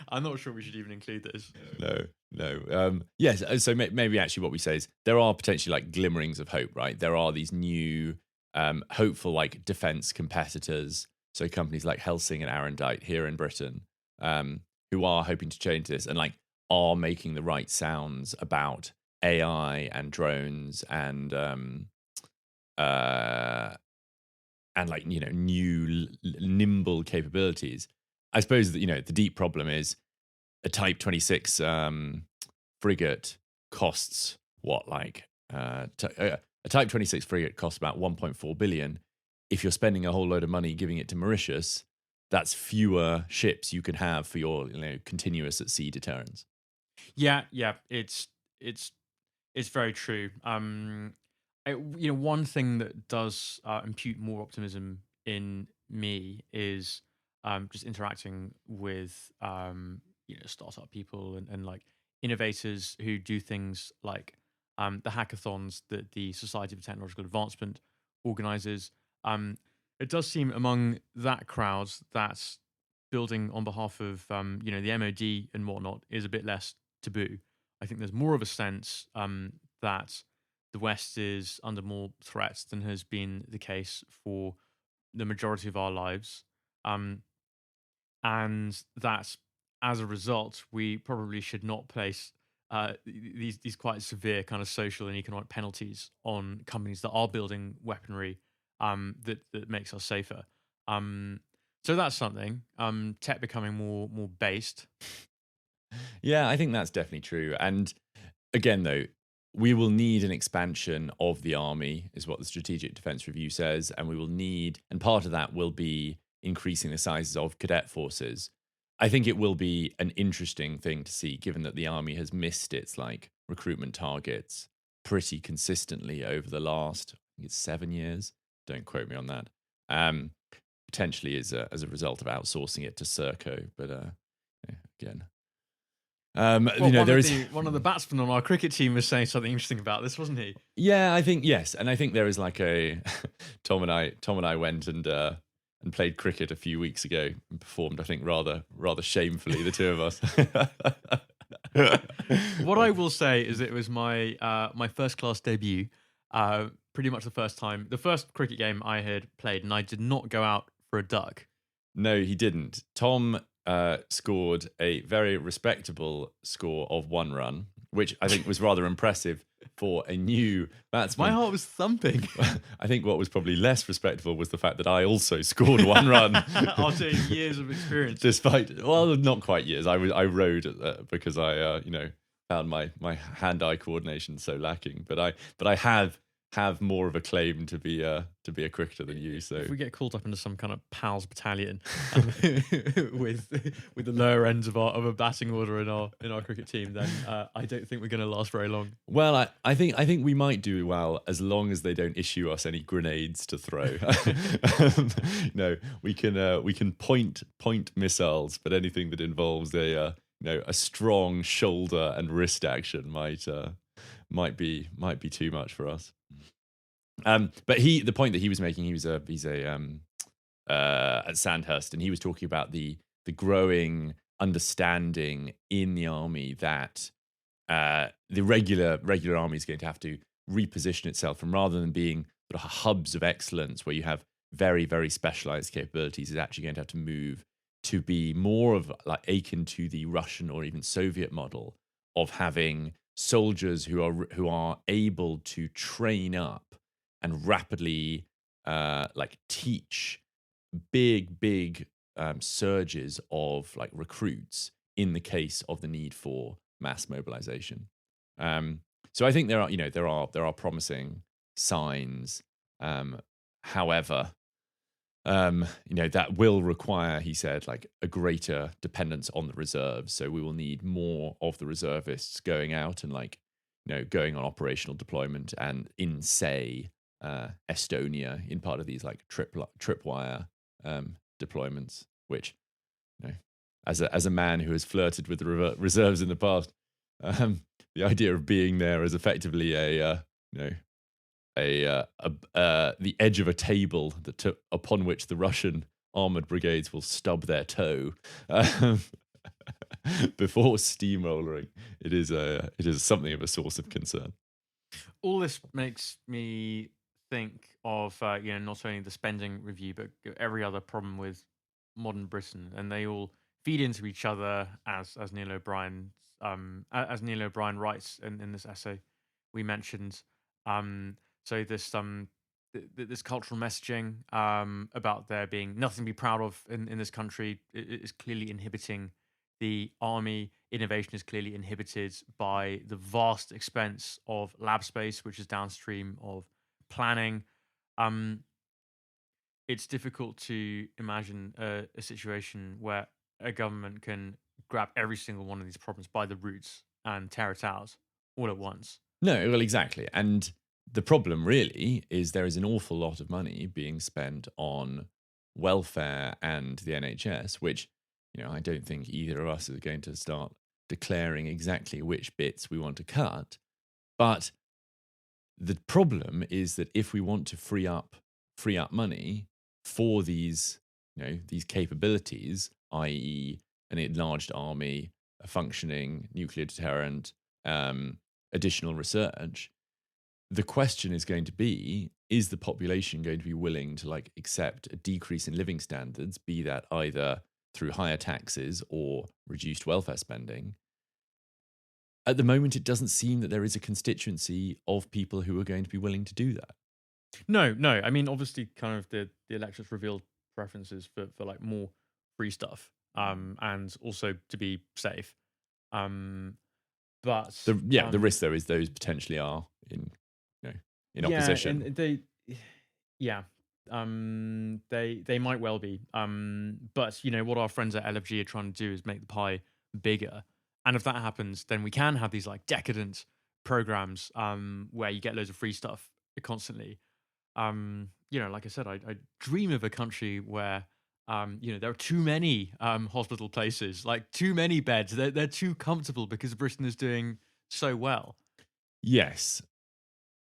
I'm not sure we should even include this. No. Yes, so maybe actually what we say is there are potentially like glimmerings of hope, right? There are these new hopeful like defense competitors, so companies like Helsing and Arendite here in Britain, who are hoping to change this and like are making the right sounds about AI and drones and like new nimble capabilities. I suppose that the deep problem is a Type 26 frigate costs what, like a Type 26 frigate costs about 1.4 billion. If you're spending a whole load of money giving it to Mauritius, that's fewer ships you can have for your continuous at sea deterrence. Yeah, it's very true. One thing that does impute more optimism in me is just interacting with startup people and like innovators who do things like the hackathons that the Society for Technological Advancement organises. It does seem among that crowd that building on behalf of the MOD and whatnot is a bit less taboo. I think there's more of a sense that the West is under more threat than has been the case for the majority of our lives, and that as a result, we probably should not place these quite severe kind of social and economic penalties on companies that are building weaponry that makes us safer. So that's something. Tech becoming more based. Yeah, I think that's definitely true. And again, though, we will need an expansion of the army, is what the Strategic Defence Review says. And we will need, and part of that will be increasing the sizes of cadet forces. I think it will be an interesting thing to see, given that the army has missed its recruitment targets pretty consistently over the last, I think it's 7 years. Don't quote me on that. Potentially as a result of outsourcing it to Serco, but again. One of the batsmen on our cricket team was saying something interesting about this, wasn't he? Yeah, I think yes, and I think there is Tom and I went and played cricket a few weeks ago and performed, I think, rather shamefully, the two of us. What I will say is it was my first class debut, pretty much the first cricket game I had played, and I did not go out for a duck. No, he didn't. Tom scored a very respectable score of 1 run, which I think was rather impressive for a new batsman. My heart was thumping. I think what was probably less respectable was the fact that I also scored 1 run. After years of experience. Despite, well, not quite years. I rode because I found my hand-eye coordination so lacking. But I have more of a claim to be a cricketer than you. So if we get called up into some kind of pals battalion with the lower ends of a batting order in our cricket team, then I don't think we're going to last very long. Well, I think we might do well as long as they don't issue us any grenades to throw. No, we can point missiles, but anything that involves a strong shoulder and wrist action might be too much for us. But the point that he was making, he's at Sandhurst, and he was talking about the growing understanding in the army that the regular army is going to have to reposition itself from, rather than being sort of hubs of excellence where you have very, very specialized capabilities, is actually going to have to move to be more of akin to the Russian or even Soviet model of having soldiers who are able to train up and rapidly teach big surges of recruits in the case of the need for mass mobilization. So I think there are promising signs. However, that will require, he said, a greater dependence on the reserves. So we will need more of the reservists going out and going on operational deployment, and in Estonia, in part of these tripwire deployments, which, as a man who has flirted with the reserves in the past, the idea of being there as effectively the edge of a table upon which the Russian armored brigades will stub their toe before steamrolling. It is something of a source of concern. All this makes me think of not only the spending review, but every other problem with modern Britain, and they all feed into each other, as Neil O'Brien writes in this essay we mentioned. So this cultural messaging about there being nothing to be proud of in this country is clearly inhibiting the army. Innovation is clearly inhibited by the vast expense of lab space, which is downstream of planning. It's difficult to imagine a situation where a government can grab every single one of these problems by the roots and tear it out all at once. No, well, exactly. And the problem really is there is an awful lot of money being spent on welfare and the NHS, which, I don't think either of us is going to start declaring exactly which bits we want to cut. But The problem is that if we want to free up money for these, these capabilities, i.e., an enlarged army, a functioning nuclear deterrent, additional research, the question is going to be, is the population going to be willing to accept a decrease in living standards, be that either through higher taxes or reduced welfare spending? At the moment, it doesn't seem that there is a constituency of people who are going to be willing to do that. No. I mean, obviously, kind of the electorate's revealed preferences for more free stuff, and also to be safe. But the risk though is those potentially are in opposition. And they might well be. But what our friends at LFG are trying to do is make the pie bigger. And if that happens, then we can have these decadent programs where you get loads of free stuff constantly. Like I said, I dream of a country where there are too many hospital places, too many beds. They're too comfortable because Britain is doing so well. Yes.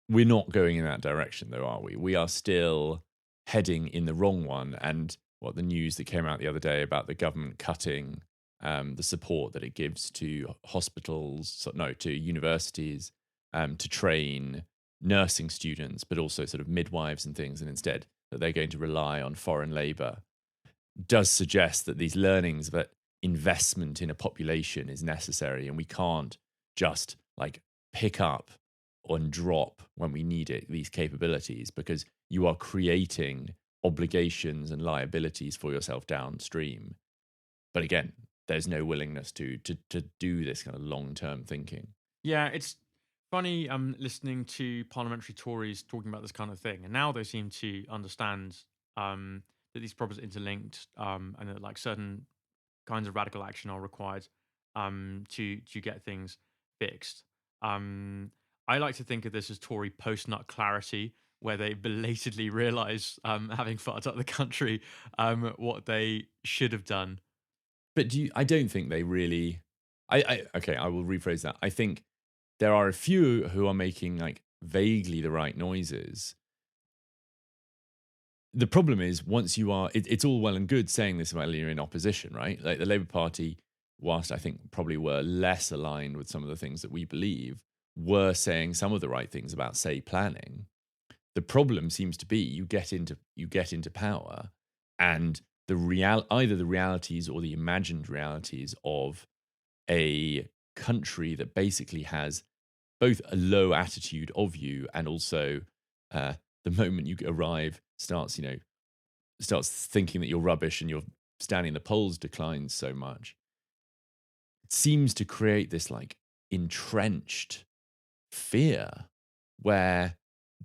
We're not going in that direction, though, are we? We are still heading in the wrong one. And the news that came out the other day about the government cutting the support that it gives to to universities to train nursing students, but also sort of midwives and things, and instead that they're going to rely on foreign labour, does suggest that these learnings, that investment in a population is necessary, and we can't just pick up and drop when we need it, these capabilities, because you are creating obligations and liabilities for yourself downstream. But again, there's no willingness to do this kind of long-term thinking. Yeah, it's funny listening to parliamentary Tories talking about this kind of thing, and now they seem to understand that these problems are interlinked, and that certain kinds of radical action are required to get things fixed. I like to think of this as Tory post-nut clarity, where they belatedly realise, having fucked up the country, what they should have done. But I don't think they really. I will rephrase that. I think there are a few who are making vaguely the right noises. The problem is, once you are, it's all well and good saying this while you're in opposition, right? The Labour Party, whilst I think probably were less aligned with some of the things that we believe, were saying some of the right things about, say, planning. The problem seems to be you get into power, and either the realities or the imagined realities of a country that basically has both a low attitude of you, and also the moment you arrive starts thinking that you're rubbish and you're standing in the polls declines so much. It seems to create this entrenched fear where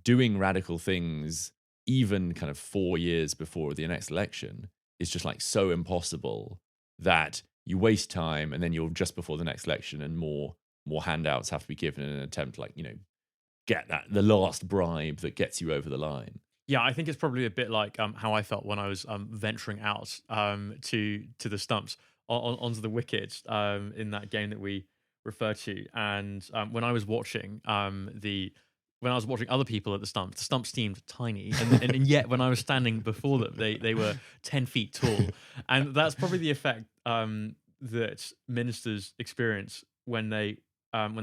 doing radical things, even kind of 4 years before the next election, is just so impossible that you waste time, and then you're just before the next election and more handouts have to be given in an attempt to get the last bribe that gets you over the line. Yeah, I think it's probably a bit like how I felt when I was venturing out to the stumps onto the wickets in that game that we refer to, and when I was watching other people at the stumps seemed tiny, and yet when I was standing before them, they were 10 feet tall, and that's probably the effect that ministers experience when they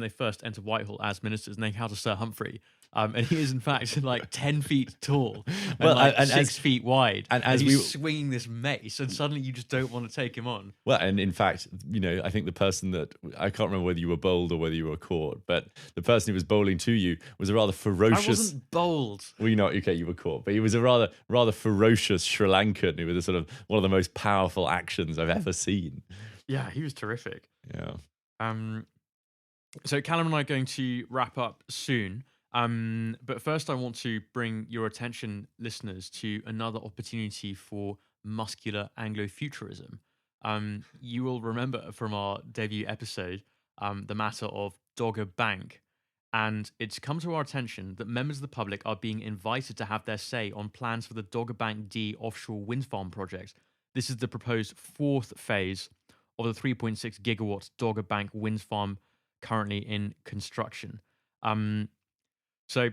first enter Whitehall as ministers, and they encounter Sir Humphrey. And he is in fact 10 feet tall and 6 feet wide, and he's swinging this mace, and suddenly you just don't want to take him on. Well, and in fact, I think the person that, I can't remember whether you were bowled or whether you were caught, but the person who was bowling to you was a rather ferocious. I wasn't bowled. Well, you were caught, but he was a rather ferocious Sri Lankan who was a sort of one of the most powerful actions I've ever seen. Yeah, he was terrific. Yeah. So Calum and I are going to wrap up soon. But first I want to bring your attention, listeners, to another opportunity for muscular Anglofuturism. You will remember from our debut episode the matter of Dogger Bank, and it's come to our attention that members of the public are being invited to have their say on plans for the Dogger Bank D offshore wind farm project. This is the proposed fourth phase of the 3.6 gigawatt Dogger Bank wind farm currently in construction. So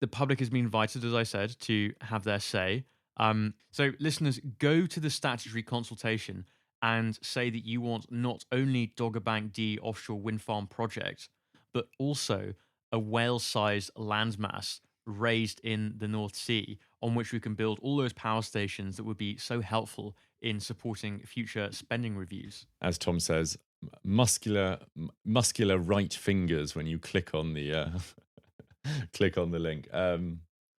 the public has been invited, as I said, to have their say. So listeners, go to the statutory consultation and say that you want not only Dogger Bank D offshore wind farm project, but also a whale-sized landmass raised in the North Sea on which we can build all those power stations that would be so helpful in supporting future spending reviews. As Tom says, muscular right fingers when you click on the click on the link.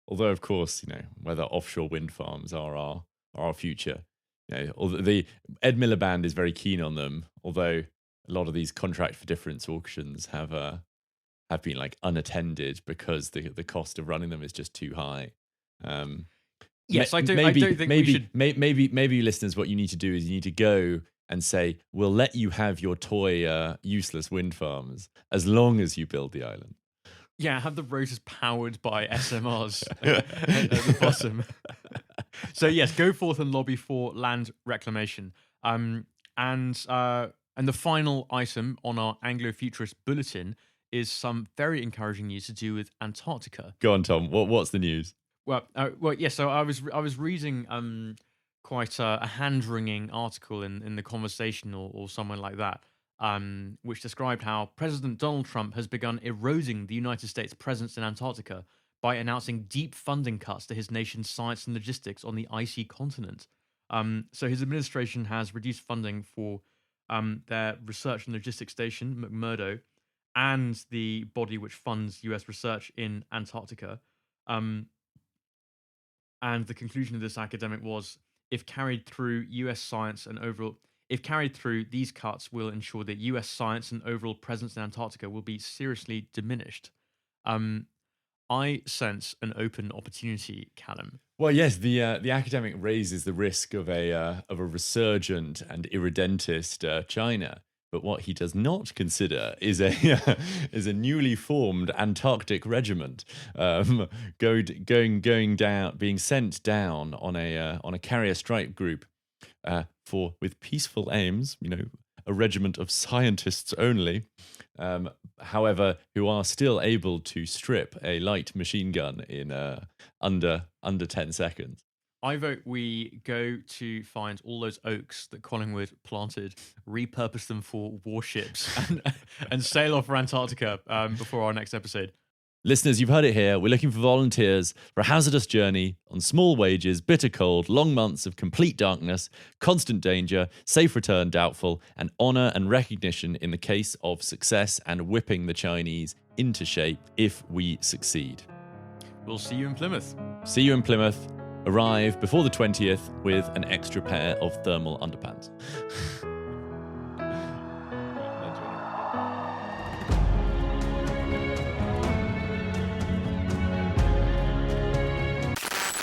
Although, of course, whether offshore wind farms are our future. Although the Ed Miliband is very keen on them, although a lot of these contract for difference auctions have been like unattended because the cost of running them is just too high. Yes, I don't think we should. Maybe listeners, what you need to do is you need to go and say, we'll let you have your toy useless wind farms as long as you build the island. Yeah, have the rotors powered by SMRs at the bottom. So yes, go forth and lobby for land reclamation. And the final item on our Anglofuturist bulletin is some very encouraging news to do with Antarctica. Go on, Tom. What's the news? Well, yeah. So I was reading quite a hand-wringing article in the Conversation or somewhere like that, which described how President Donald Trump has begun eroding the United States' presence in Antarctica by announcing deep funding cuts to his nation's science and logistics on the icy continent. So his administration has reduced funding for their research and logistics station, McMurdo, and the body which funds US research in Antarctica. And the conclusion of this academic was, if carried through, these cuts will ensure that US science and overall presence in Antarctica will be seriously diminished. I sense an open opportunity, Calum. Well, yes, the academic raises the risk of a resurgent and irredentist China. But what he does not consider is a newly formed Antarctic regiment going down, being sent down on a carrier strike group with peaceful aims. A regiment of scientists only, however, who are still able to strip a light machine gun in under 10 seconds. I vote we go to find all those oaks that Collingwood planted, repurpose them for warships, and sail off for Antarctica before our next episode. Listeners, you've heard it here. We're looking for volunteers for a hazardous journey on small wages, bitter cold, long months of complete darkness, constant danger, safe return doubtful, and honour and recognition in the case of success and whipping the Chinese into shape if we succeed. We'll see you in Plymouth. See you in Plymouth. Arrive before the 20th with an extra pair of thermal underpants.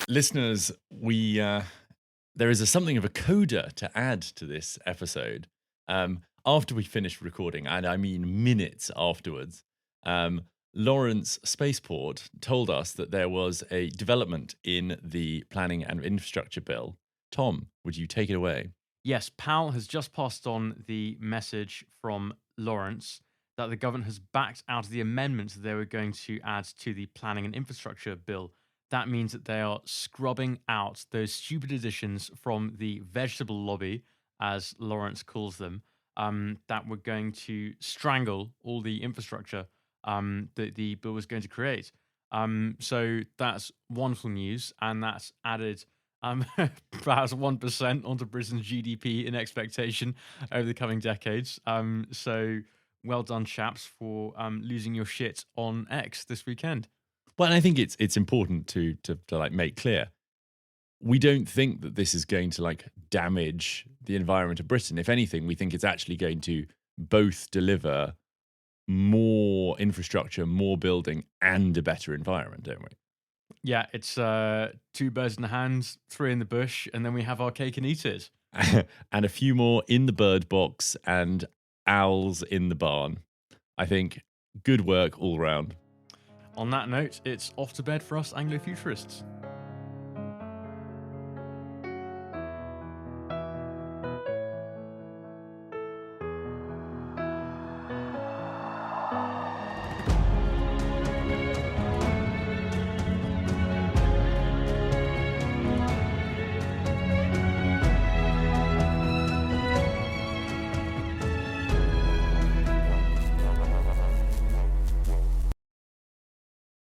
Listeners, there is something of a coda to add to this episode. After we finished recording, and I mean minutes afterwards, Lawrence Spaceport told us that there was a development in the Planning and Infrastructure Bill. Tom, would you take it away? Yes, Pal has just passed on the message from Lawrence that the government has backed out of the amendments that they were going to add to the Planning and Infrastructure Bill. That means that they are scrubbing out those stupid additions from the vegetable lobby, as Lawrence calls them, that were going to strangle all the infrastructure that the bill was going to create. So that's wonderful news, and that's added perhaps 1% onto Britain's GDP in expectation over the coming decades. So well done, chaps, for losing your shit on X this weekend. Well, and I think it's important to like make clear, we don't think that this is going to like damage the environment of Britain. If anything, we think it's actually going to both deliver more infrastructure, more building, and a better environment, don't we? Yeah, it's 2 birds in the hand, 3 in the bush, and then we have our cake and eat it. And a few more in the bird box and owls in the barn. I think good work all round. On that note, it's off to bed for us Anglofuturists.